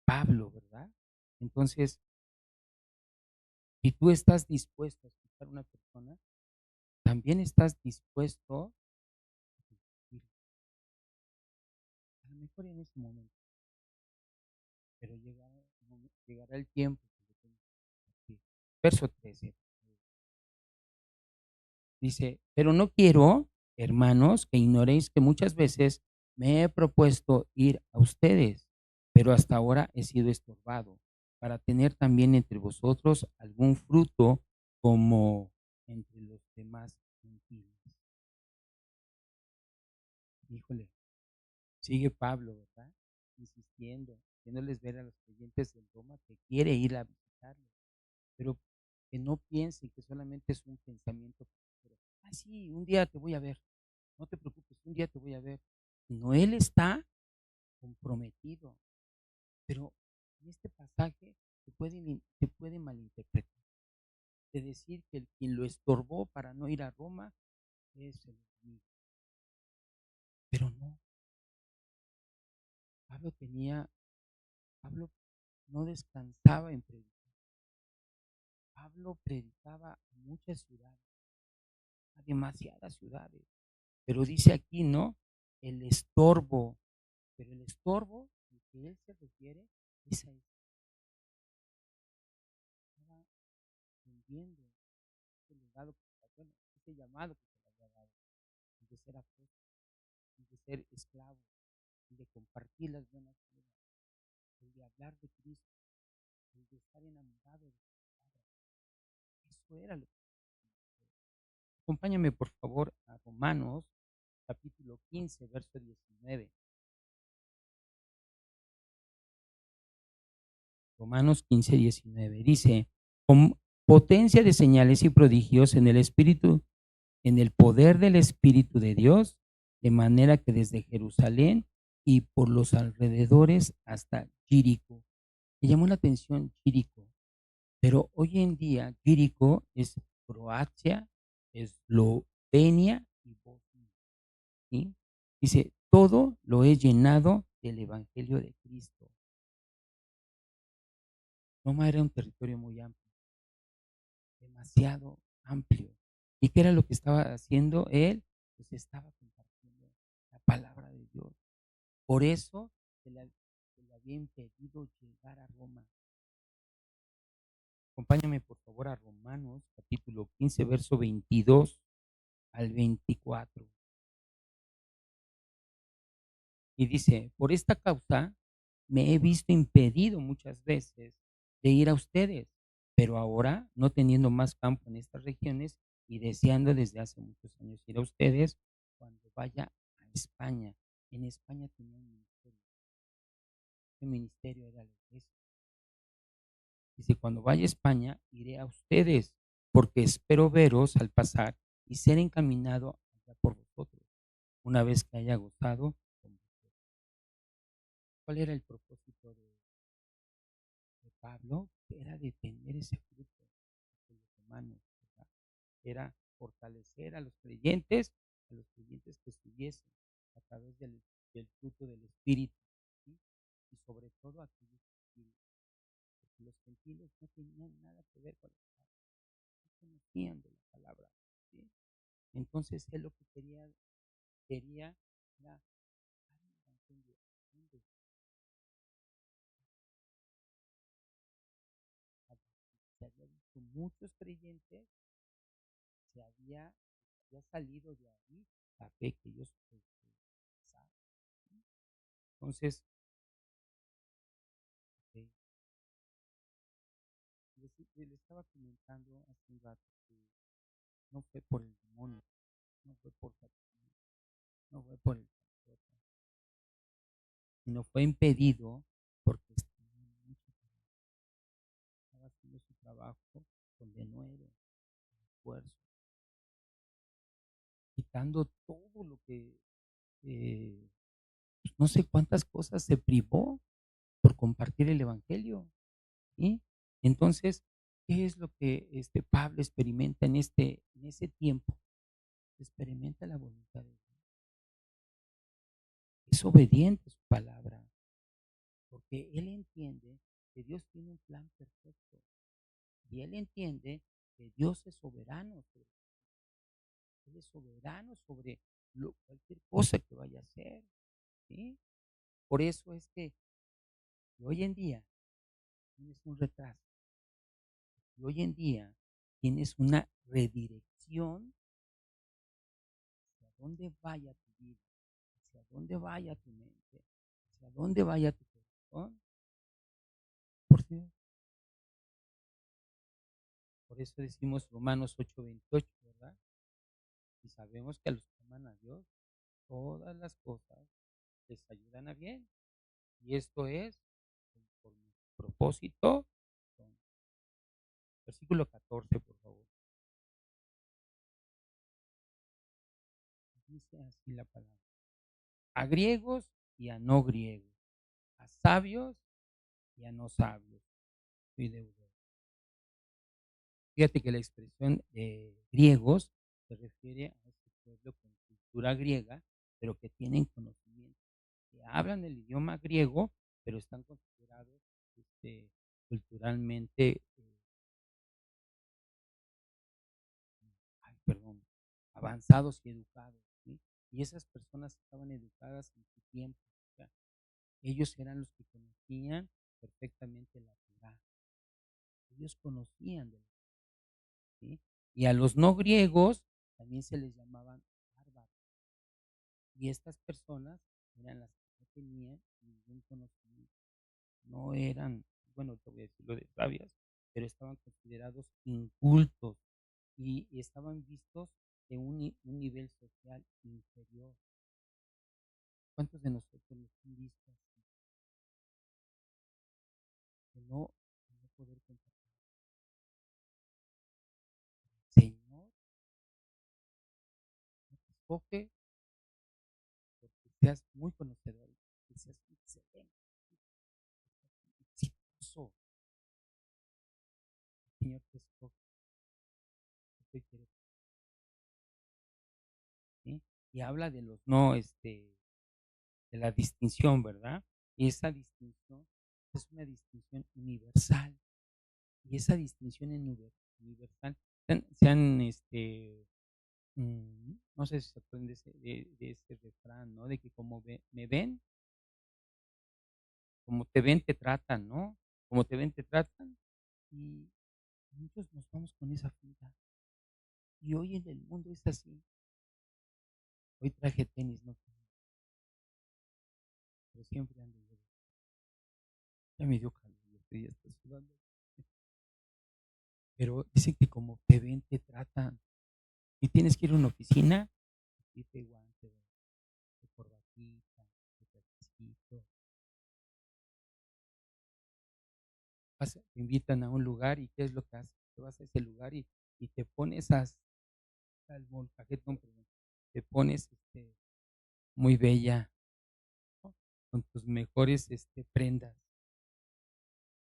Pablo, ¿verdad? Entonces, si tú estás dispuesto a escuchar a una persona, también estás dispuesto a recibir, a lo mejor en ese momento, pero llegará el tiempo que lo tengas que compartir. Verso 13 dice, pero no quiero, hermanos, que ignoréis que muchas veces me he propuesto ir a ustedes, pero hasta ahora he sido estorbado, para tener también entre vosotros algún fruto como entre los demás gentiles. Híjole, sigue Pablo, ¿verdad? Insistiendo, haciéndoles ver a los creyentes de Roma que quiere ir a visitarlos, pero que no piensen que solamente es un pensamiento. Ah, sí, un día te voy a ver, no te preocupes, un día te voy a ver. No, él está comprometido. Pero en este pasaje se puede malinterpretar, de decir que quien lo estorbó para no ir a Roma es el enemigo. Pero no, Pablo tenía, Pablo no descansaba en predicar. Pablo predicaba a muchas ciudades, a demasiadas ciudades. Pero dice aquí, ¿no? El estorbo. Pero el estorbo al que él se refiere es a estaba vendiendo ese legado bueno, ese llamado que se le había dado, el de ser apóstol, el de ser esclavo, el de compartir las buenas nuevas, el de hablar de Cristo, el de estar enamorado de su palabra. Eso era lo que. Acompáñame por favor a Romanos capítulo 15, verso 19. Romanos 15, 19. Dice, con potencia de señales y prodigios en el Espíritu, en el poder del Espíritu de Dios, de manera que desde Jerusalén y por los alrededores hasta Quirico. Me llamó la atención Quirico, pero hoy en día Quirico es Croacia, Eslovenia y Bosnia. ¿Sí? Dice, todo lo he llenado del Evangelio de Cristo. Roma era un territorio muy amplio, demasiado amplio. ¿Y qué era lo que estaba haciendo él? Pues estaba compartiendo la palabra de Dios. Por eso se le había impedido llegar a Roma. Acompáñame por favor a Romanos capítulo 15, verso 22 al 24. Y dice, por esta causa me he visto impedido muchas veces de ir a ustedes, pero ahora, no teniendo más campo en estas regiones y deseando desde hace muchos años ir a ustedes, cuando vaya a España. En España tenía un ministerio. Ese ministerio era la iglesia. Dice, cuando vaya a España, iré a ustedes, porque espero veros al pasar y ser encaminado allá por vosotros, una vez que haya gozado con vosotros. ¿Cuál era el propósito de Pablo? Era de tener ese fruto de los humanos, ¿verdad? Era fortalecer a los creyentes que estuviesen a través del fruto del Espíritu, ¿sí? Y sobre todo a aquellos gentiles, porque los gentiles no tenían nada que ver con la palabra, no conocían de la palabra, ¿sí? Entonces él lo que quería era dar el evangelio a donde se había visto muchos creyentes, se había salido de ahí la fe que ellos profesaban, ¿sí? Entonces, eh, le estaba comentando hace un rato que no fue por el demonio, no fue por Satanás, no fue por el sacerdote, sino fue impedido porque estaba haciendo su trabajo con denuedo, con esfuerzo, quitando todo lo que, eh, pues, no sé cuántas cosas se privó por compartir el evangelio, ¿sí? Entonces, ¿qué es lo que Pablo experimenta en ese tiempo? Experimenta la voluntad de Dios. Es obediente a su palabra, porque él entiende que Dios tiene un plan perfecto y él entiende que Dios es soberano sobre, él es soberano sobre cualquier cosa que vaya a hacer, ¿sí? Por eso es que hoy en día tienes un retraso y hoy en día tienes una redirección hacia dónde vaya tu vida, hacia dónde vaya tu mente, hacia dónde vaya tu corazón, por Dios. Por eso decimos Romanos 8:28, ¿verdad? Y sabemos que a los que aman a Dios, todas las cosas les ayudan a bien. Y esto es conforme a su propósito. Versículo 14, por favor. Dice así la palabra. A griegos y a no griegos. a sabios y a no sabios, soy deudor. Fíjate que la expresión griegos se refiere a este pueblo con cultura griega, pero que tienen conocimiento, que hablan el idioma griego, pero están considerados culturalmente, ay, perdón, avanzados y educados, ¿sí? Y esas personas estaban educadas en su tiempo, o sea, ellos eran los que conocían perfectamente la Torá, ellos conocían de la, ¿sí? Y a los no griegos también se les llamaban bárbaros. Y estas personas eran las que no tenían ningún conocimiento, no eran, bueno, te voy a decir lo de sabias, pero estaban considerados incultos y estaban vistos de un nivel social inferior. ¿Cuántos de nosotros nos han visto así? De no poder compartir. Señor, no te escoge porque seas muy conocedor, que seas excelente, exitoso. El Señor te escoge porque quiere, ¿sí? Y habla de los no, de la distinción, ¿verdad? Y esa distinción es una distinción universal. Y esa distinción universal, no sé si se acuerdan de ese refrán, ¿no? De que como me ven, como te ven, te tratan, ¿no? Como te ven, te tratan. Y muchos nos vamos con esa finta. Y hoy en el mundo es así. Hoy traje tenis, no tenis, pero siempre ando yo. Ya me dio calor, ya estoy hasta sudando. Pero dicen que como te ven, te tratan. Y tienes que ir a una oficina, y te guante, de corbatita, de trajecito. Te invitan a un lugar y ¿qué es lo que haces? Te vas a ese lugar y te pones al molcajete, perdón, te pones muy bella, ¿no? Con tus mejores prendas,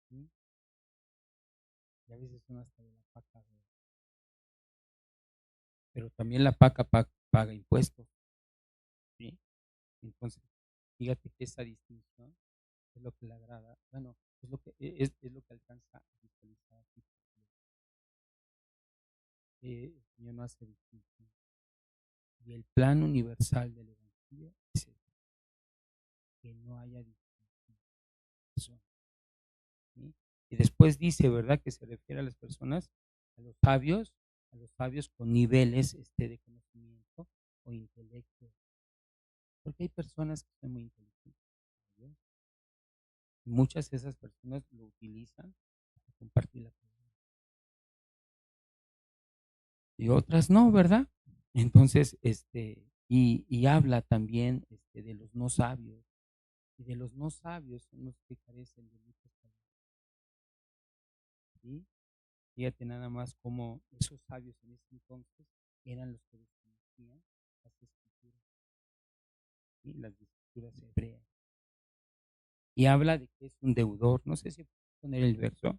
¿sí? Y a veces son hasta de la paca, ¿verdad? Pero también la paca paga impuestos, ¿sí? Entonces, fíjate que esa distinción es lo que le agrada, bueno, es lo que alcanza a visualizar aquí. El Señor no hace distinción. Y el plan universal del Evangelio es ese, que no haya distinción. ¿Sí? Y después dice, ¿verdad? Que se refiere a las personas, a los sabios con niveles de conocimiento o intelecto. Porque hay personas que son muy inteligentes, ¿no? Y muchas de esas personas lo utilizan para compartir la palabra. Y otras no, ¿verdad? Entonces, y habla también de los no sabios. Y de los no sabios son los que carecen de muchas palabras. ¿Sí? Fíjate nada más cómo esos sabios en ese entonces eran los que desconocían las escrituras, ¿sí? Las escrituras hebreas. Y habla de que es un deudor. No sé si puedo poner el verso.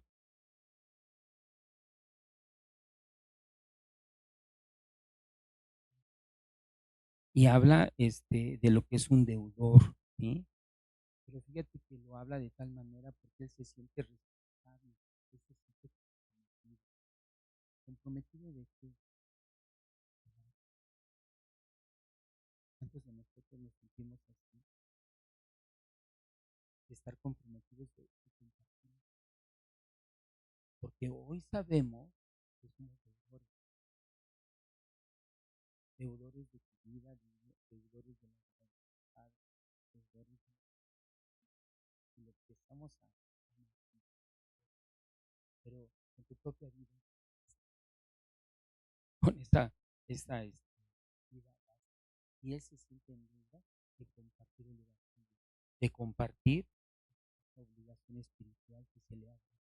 Y habla de lo que es un deudor, ¿sí? Pero fíjate que lo habla de tal manera porque él se siente responsable, él se siente comprometido. ¿Comprometido de qué? ¿Cuántos de nosotros nos sentimos así? De estar comprometidos de compartir. Porque hoy sabemos que somos deudores, deudores de tu vida, deudores de la libertad, deudores de lo que estamos a, pero en tu propia vida, con esa vida, y él se siente en deuda de compartir el evangelio, de compartir la obligación espiritual que se le hace,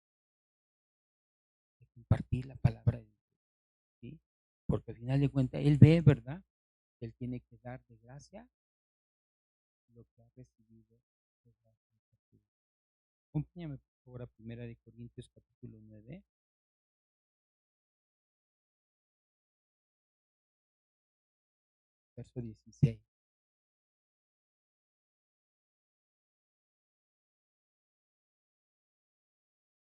de compartir la palabra de Dios, ¿sí? Porque al final de cuentas él ve, ¿verdad? Que él tiene que dar de gracia lo que ha recibido de gracia. Acompáñame por favor a Primera de Corintios capítulo 9, verso 16.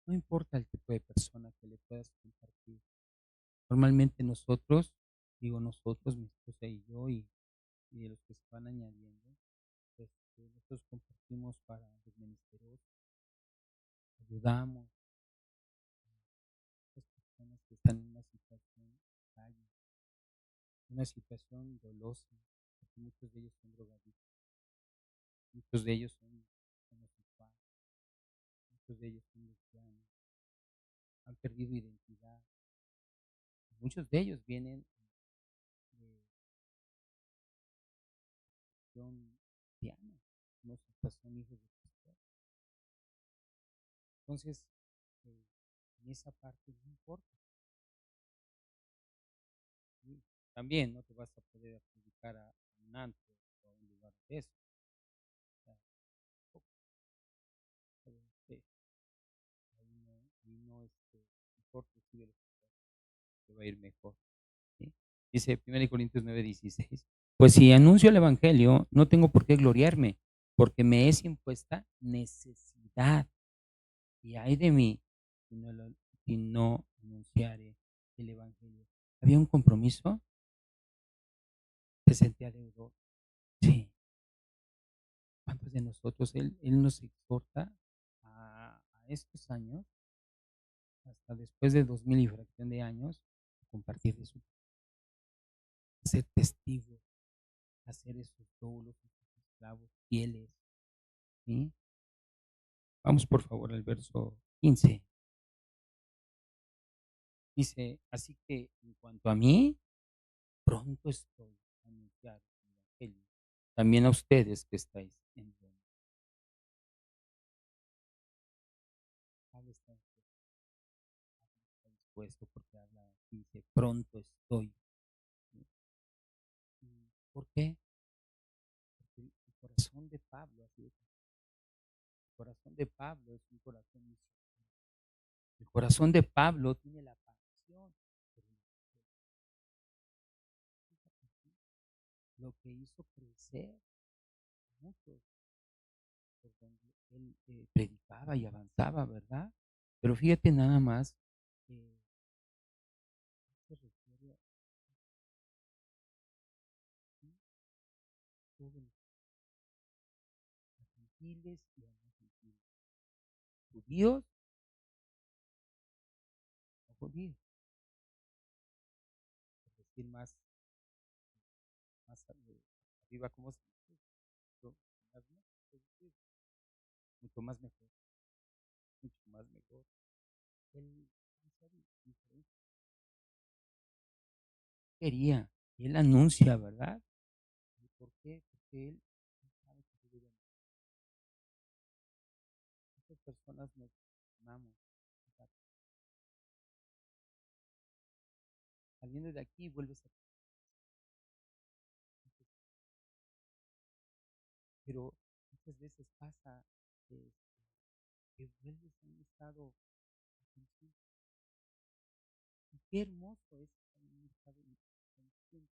No importa el tipo de persona que le puedas compartir. Normalmente nosotros, digo nosotros, mi esposa y yo, y de los que se van añadiendo, nosotros compartimos para los ministerios, ayudamos a las personas que están en una situación calle, una situación dolosa, porque muchos de ellos son drogadictos, muchos de ellos son homosexuales, muchos de ellos son lesbianos, han perdido identidad. Muchos de ellos vienen de situación cristiana, no son hijos de pastor. Entonces, eh, en esa parte no importa. ¿Sí? También no te vas a poder adjudicar a un antro o a un lugar de eso. O sea, este, ahí no mejor recibe los te va a ir mejor. ¿Sí? Dice 1 Corintios 9:16. Pues si anuncio el Evangelio, no tengo por qué gloriarme, porque me es impuesta necesidad. Y ay de mí si si no anunciare el Evangelio. ¿Había un compromiso? ¿Se sentía deudor? Sí. ¿Cuántos de nosotros? Él nos exhorta a estos años, hasta después de 2000 y fracción de años, a compartir de su, a ser testigos, a ser esos doulos, esos esclavos fieles. ¿Sí? Vamos por favor al verso 15. Dice, así que en cuanto a mí, pronto estoy a anunciar el Evangelio también a ustedes que estáis en Roma. Pablo está dispuesto porque habla, dice, pronto estoy. ¿Por qué? Porque el corazón de Pablo, el corazón de Pablo es un corazón misionero. El corazón de Pablo tiene la pasión por el lo que hizo crecer muchos por donde él predicaba y avanzaba, ¿verdad? Pero fíjate nada más, eh, se refiere a todos los gentiles y a no gentiles, judíos o judíos, por decir más arriba, ¿cómo se dice? Mucho más, ¿no? Es decir, mucho más mejor, mucho más mejor. Él quería, él anuncia, ¿verdad? ¿Y por qué? Porque él sabe que debe. Muchas personas nos amamos, saliendo de aquí vuelves a, pero muchas veces pasa que, que vuelves a un estado inconsciente. Y qué hermoso es estar en un estado inconsciente,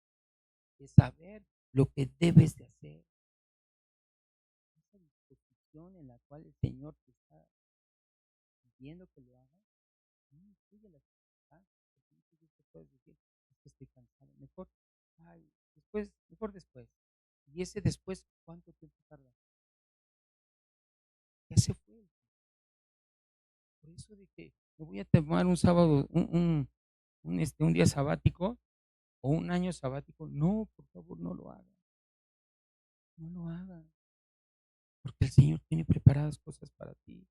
de saber lo que debes de hacer, esa disposición en la cual el Señor te está pidiendo que lo hagas, no sigue las circunstancias, porque muchas veces puedes decir, es que estoy cansado, mejor, ay, después, mejor después. Y ese después, ¿cuánto tiempo tarda? Ya se fue. Por eso de que me voy a tomar un sábado, un día sabático o un año sabático. No, por favor, no lo hagan. No lo hagan. Porque el Señor tiene preparadas cosas para ti.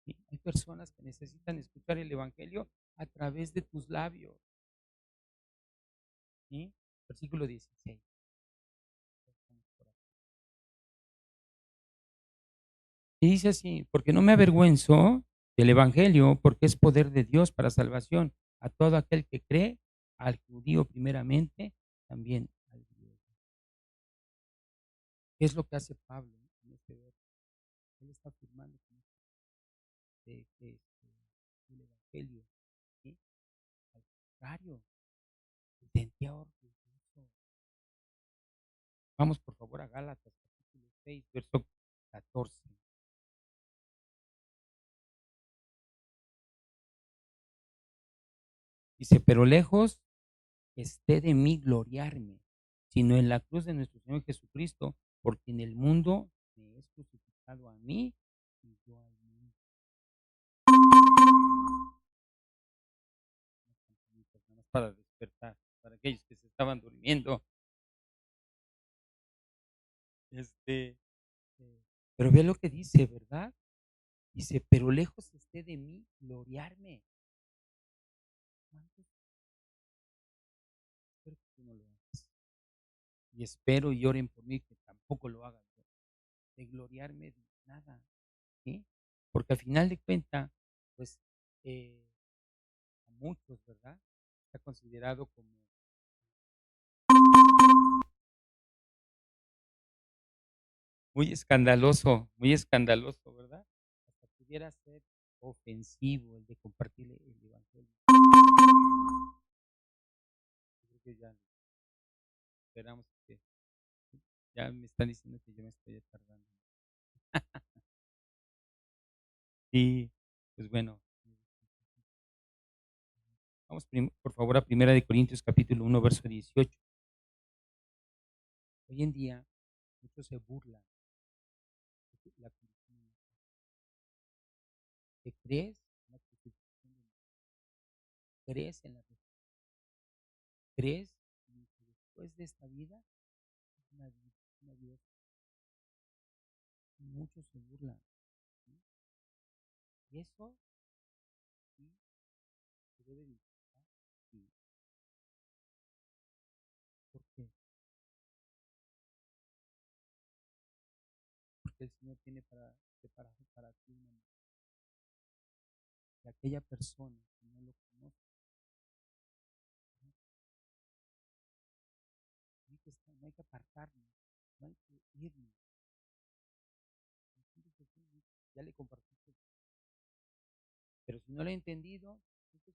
¿Sí? Hay personas que necesitan escuchar el Evangelio a través de tus labios. ¿Sí? Versículo 16. Y dice así, porque no me avergüenzo del Evangelio, porque es poder de Dios para salvación a todo aquel que cree, al judío primeramente, también al griego. ¿Qué es lo que hace Pablo en este verso? Él está afirmando el evangelio, ¿sí? Al contrario, se sentía orgulloso. Vamos por favor a Gálatas capítulo 6, verso 14. Dice, pero lejos esté de mí gloriarme, sino en la cruz de nuestro Señor Jesucristo, porque en el mundo me es crucificado a mí y yo al mundo. Nada más para despertar, para aquellos que se estaban durmiendo. Este, pero ve lo que dice, ¿verdad? Dice, pero lejos esté de mí gloriarme. ¿Cuántos? Espero que tú no lo hagas. Y espero y oren por mí que tampoco lo hagan yo. De gloriarme de nada, ¿sí? Porque al final de cuentas, pues, a muchos, ¿verdad? Está considerado como muy escandaloso, ¿verdad? Hasta pudiera ser ofensivo el de compartir el evangelio. Yo creo que ya esperamos que ya me están diciendo que yo me estoy tardando. Sí, pues bueno, vamos por favor a Primera de Corintios capítulo 1 verso 18. Hoy en día muchos se burlan de la condición humana. ¿Te crees en la crucifixión de Cristo? ¿Crees en la resurrección? ¿Crees en que después de esta vida es una vida? Muchos se burlan, ¿sí? Y eso sí se debe de importar, sí. ¿Por qué? Porque el Señor tiene preparado para ti una meta. Y aquella persona que no lo conoce, ¿no? No hay que apartarnos, no hay que irnos. Ya le compartiste, pero si no lo he entendido, entonces,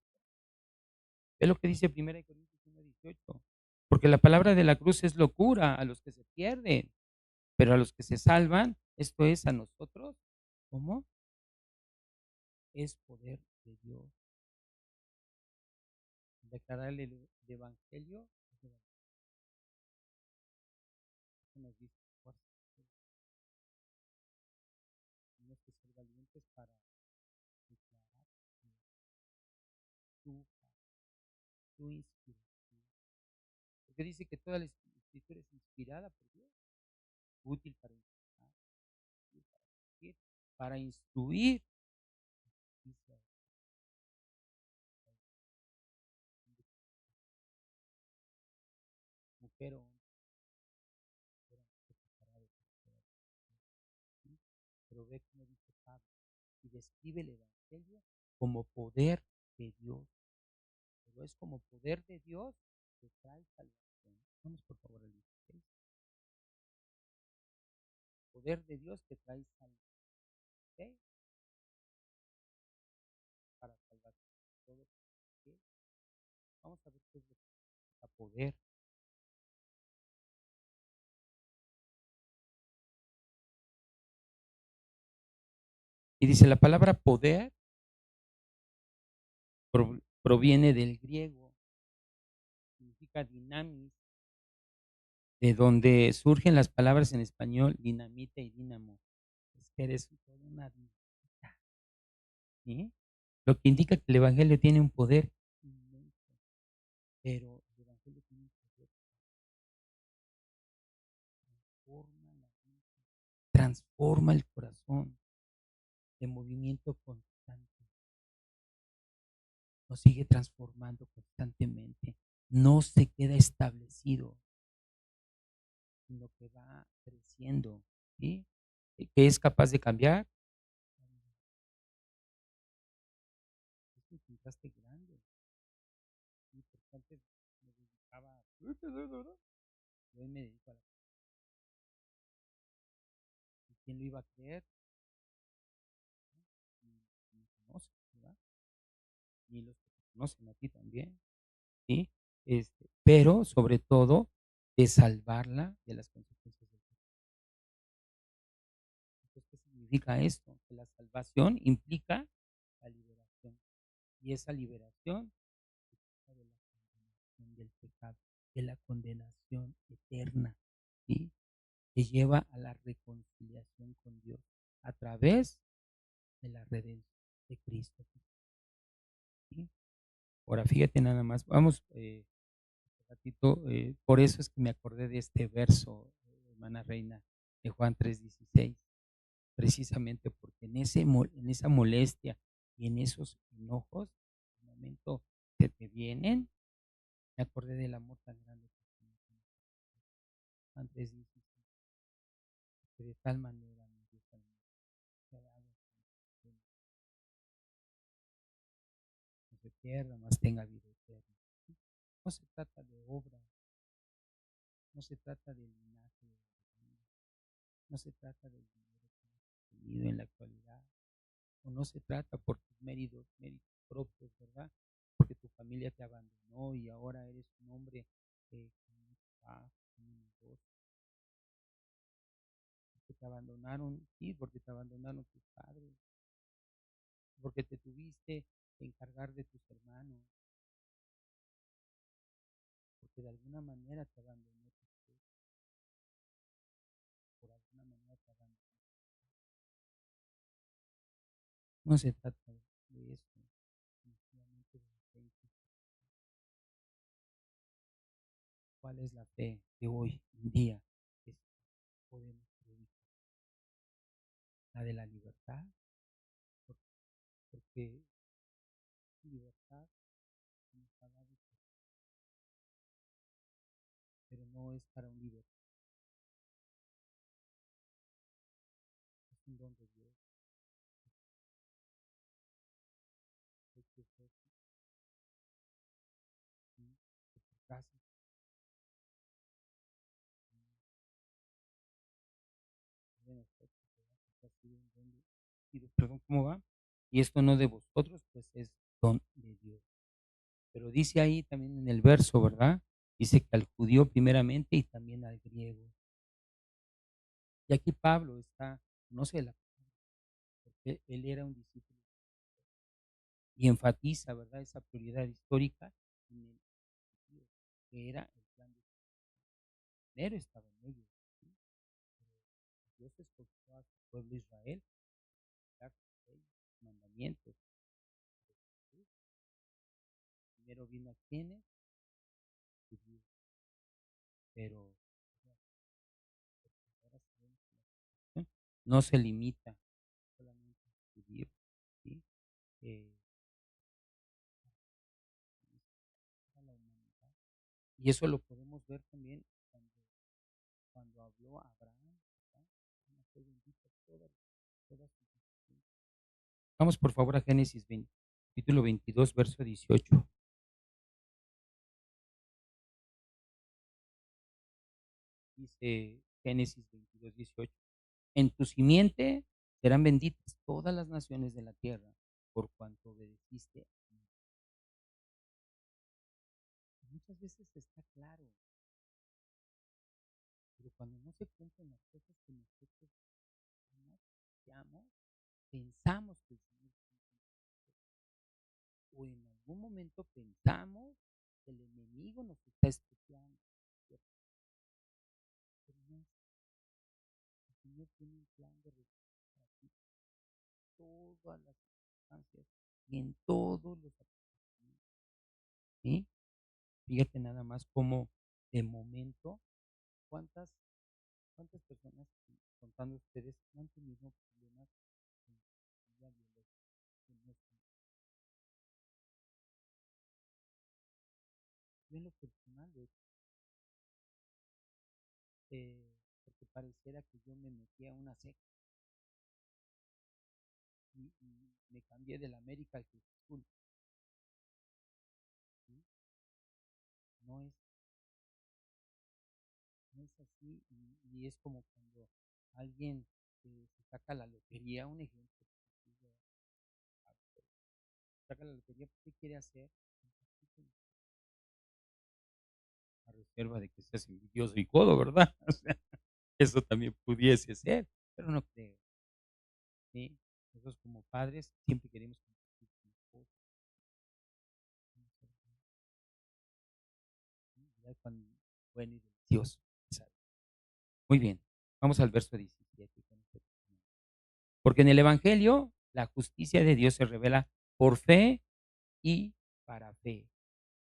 es lo que dice 1 Corintios 1:18. Porque la palabra de la cruz es locura a los que se pierden, pero a los que se salvan, esto es a nosotros, ¿cómo? Es poder de Dios. Declarar el evangelio nos dice fuerza. Tenemos que ser valientes para declarar tu, tu inspiración. Porque dice que toda la escritura es inspirada por Dios, útil para enseñar, útil para corregir, para instruir. Dice, mujer o hombre, preparado para ¿sí? Pero ve como dice Pablo y describe el evangelio como poder de Dios. Pero es como poder de Dios que trae salvación. Vamos por favor al 16. Poder de Dios que trae salvación. ¿Ok? Para salvación. Todo. ¿Ok? Vamos a ver qué es lo que significa poder. Y dice, la palabra poder proviene del griego, significa dinamis, de donde surgen las palabras en español dinamita y dínamo. Es que eres toda una dinamita, ¿sí? Lo que indica que el evangelio tiene un poder inmenso, pero el evangelio tiene un poder que transforma la vida, transforma el corazón de movimiento constante, nos sigue transformando constantemente, no se queda establecido, sino que va creciendo, ¿sí? Que es capaz de cambiar. Es un contraste grande, ¿sí? Porque antes me dedicaba a... Y hoy me dedico a la... ¿Y quién lo iba a creer? ¿No? ni los que te conocen a ti también, ¿sí? Pero sobre todo de salvarla de las consecuencias del pecado. Entonces, ¿qué significa esto? Que la salvación implica la liberación, y esa liberación de la condenación del pecado, de la condenación eterna, ¿sí? Que lleva a la reconciliación con Dios a través de la redención de Cristo, ¿sí? Ahora, fíjate nada más, vamos, un ratito, por eso es que me acordé de este verso, hermana Reina, de Juan 3:16, precisamente porque en esa molestia y en esos enojos, en el momento que te vienen, me acordé del amor tan grande que tiene Juan 3:16, que de tal manera me dio al mundo, que ha dado que no se pierda, mas tenga vida eterna. No se trata de obra, no se trata del linaje de la familia, no se trata del dinero que has tenido en la actualidad, o no se trata por tus méritos propios, ¿verdad? Porque tu familia te abandonó y ahora eres un hombre con un trabajo, con un negocio, porque te abandonaron, sí, porque te abandonaron tus padres, porque te tuviste que encargar de tus hermanos, porque de alguna manera te abandonó tu esposa, por alguna manera te abandonó. No se trata de eso, sencillamente de la fe en Cristo. ¿Cuál es la fe de hoy en día que podemos predicar? La de la libertad, porque libertad nos ha dado, pero no es para un libertad, es un don de Dios. Hay que ser, ¿sí? Que por gracia, de nosotros, ¿verdad? Porque ha sido un don perdón, ¿cómo va? Y esto no de vosotros, pues es don de Dios. Pero dice ahí también en el verso, ¿verdad? Dice que al judío primeramente y también al griego. Y aquí Pablo conoce la palabra, porque él era un discípulo y enfatiza, ¿verdad? Esa prioridad histórica en el judío, que era el plan de Dios. Primero estaba en ellos, ¿sí? Pero Dios escogió a su pueblo Israel para dar sus leyes, sus mandamientos. Primero vino a quienes, judíos, pero ahora sabemos que la salvación no se limita solamente a los judíos, ¿sí? Eh, a la humanidad. Y eso lo podemos ver también cuando habló a Abraham, ¿verdad? Van a ser benditas todas sus descendencias. Vamos por favor a Génesis 20, capítulo 22, verso 18. Dice Génesis 22, 18. En tu simiente serán benditas todas las naciones de la tierra, por cuanto obedeciste a mí. Muchas veces está claro, pero cuando no se cumplen las cosas que nosotros deseamos, pensamos que el Señor cumple, o en algún momento pensamos que el enemigo nos está escuchando, ¿cierto? Pero no, el Señor tiene un plan de rescate para ti, todas las circunstancias y en todos los acontecimientos, ¿sí? Fíjate nada más cómo de momento, cuántas, cuántas personas, contando ustedes, no han tenido problemas con su familia biológica, que no están. Yo en lo personal, de hecho, porque pareciera que yo me metí a una secta y me cambié del América al Cruz Azul, ¿sí? No es, no es así y es como cuando alguien se saca la lotería, un ejemplo, sencillo, saca la lotería, ¿qué quiere hacer? A reserva de que seas envidioso y codo, ¿verdad? O sea, eso también pudiese ser, pero no creo, ¿sí? Nosotros como padres siempre queremos compartir con los hijos, ya cuán bueno y delicioso, ¿sabes? Muy bien, vamos al verso 17. Porque en el Evangelio la justicia de Dios se revela por fe y para fe,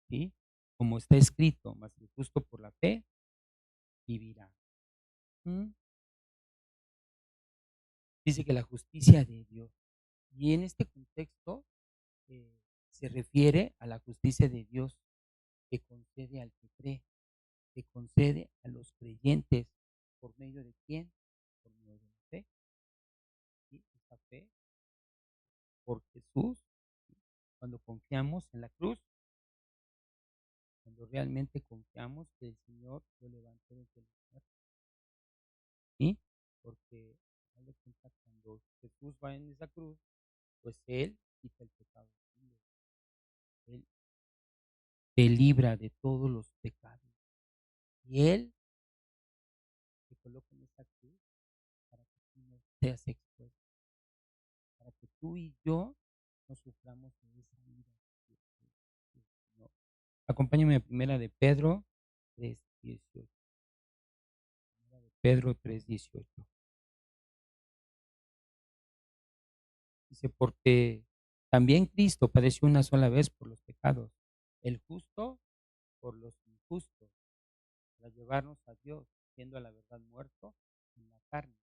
¿sí? Como está escrito, mas el justo por la fe vivirá. ¿Mm? Dice que la justicia de Dios. Y en este contexto se refiere a la justicia de Dios que concede al que cree, que concede a los creyentes. ¿Por medio de quién? Por medio de la fe. ¿Sí? Esa fe por Jesús. ¿Sí? Cuando confiamos en la cruz, cuando realmente confiamos que el Señor lo levantó desde los muertos. ¿Sí? Porque al final de cuentas, cuando Jesús va en esa cruz, pues Él quita el pecado del mundo. Él te libra de todos los pecados. Y Él te coloca en esa cruz para que tú no seas expuesto, para que tú y yo no suframos de esa ira del Señor. Acompáñame a primera de Pedro 3:18. Primera de Pedro 3:18. Dice, porque también Cristo padeció una sola vez por los pecados, el justo por los injustos, para llevarnos a Dios, siendo a la verdad muerto en la carne,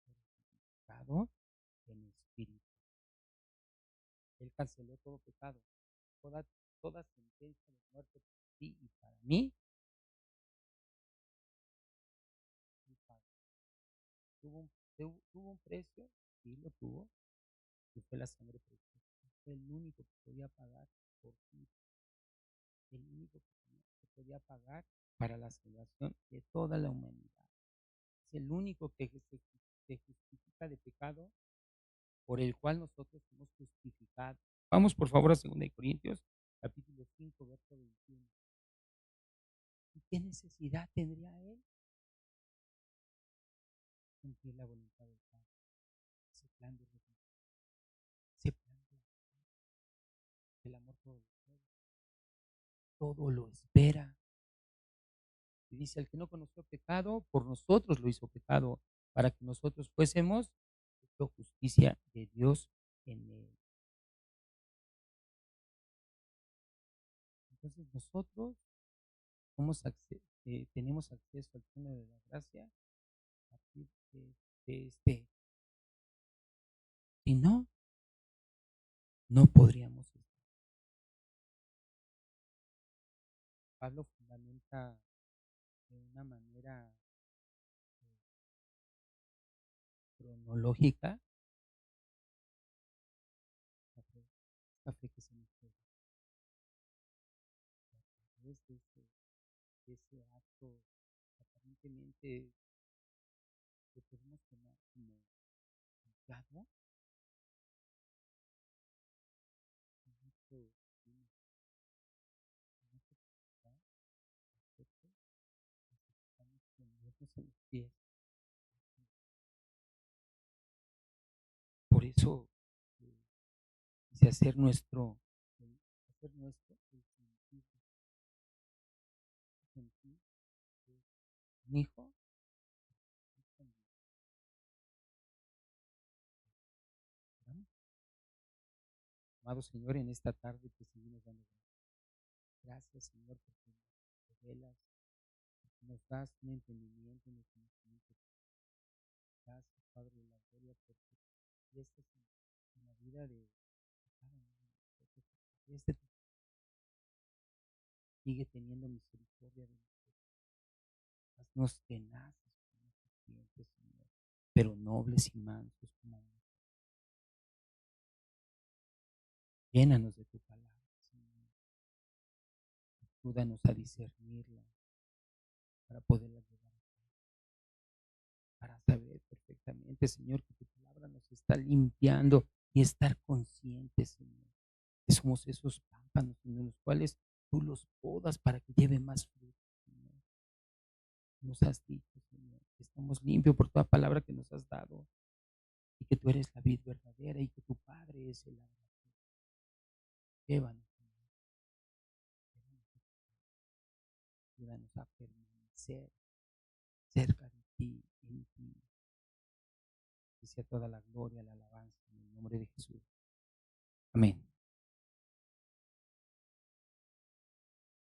pero justificado en espíritu. Él canceló todo pecado, toda, toda sentencia de muerte para ti y para mí. Tuvo un, tuvo un precio, sí lo tuvo, que fue la sangre preciosa. Fue el único que podía pagar por ti, el único que podía pagar para la salvación de toda la humanidad. Es el único que se justifica de pecado, por el cual nosotros somos justificados. Vamos por favor a 2 Corintios, capítulo 5, verso 21. ¿Y qué necesidad tendría él cumplir la voluntad del Padre? Ese plan de redención, ese plan del amor todo lo espera. Y dice, el que no conoció pecado, por nosotros lo hizo pecado, para que nosotros fuésemos hecho justicia de Dios en él. Entonces nosotros tenemos acceso al trono de la gracia a partir de este. Si no, no podríamos estar. Pablo fundamenta de una manera cronológica la fe que se nos da a través de ese acto aparentemente que podemos tomar como confiado, con mucho tino, con mucho cuidado, respeto, necesitamos ponernos en los pies. Por eso dice hacer nuestro el sentir que un hijo. Amado Señor, en esta tarde te seguimos dando gracias. Gracias, Señor, porque nos revelas, porque nos das un entendimiento, un conocimiento. Gracias, Padre de la gloria, porque fiestas en la vida de cada uno de nosotros. Este sigue teniendo misericordia de nosotros. Haznos tenaces como serpientes, Señor, pero nobles y mansos como nosotros. Llénanos de tu palabra, Señor. Ayúdanos a discernirla para poderla llevar a cabo, para saber perfectamente, Señor, que tu palabra nos está limpiando y estar conscientes, Señor, que somos esos pámpanos en los cuales tú los podas para que lleven más fruto, Señor. Nos has dicho, Señor, que estamos limpios por toda palabra que nos has dado y que tú eres la vid verdadera y que tu Padre es el labrador. Llévanos, Señor, ayúdanos a permanecer cerca de ti, en ti. Que sea toda la gloria, la alabanza en el nombre de Jesús. Amén.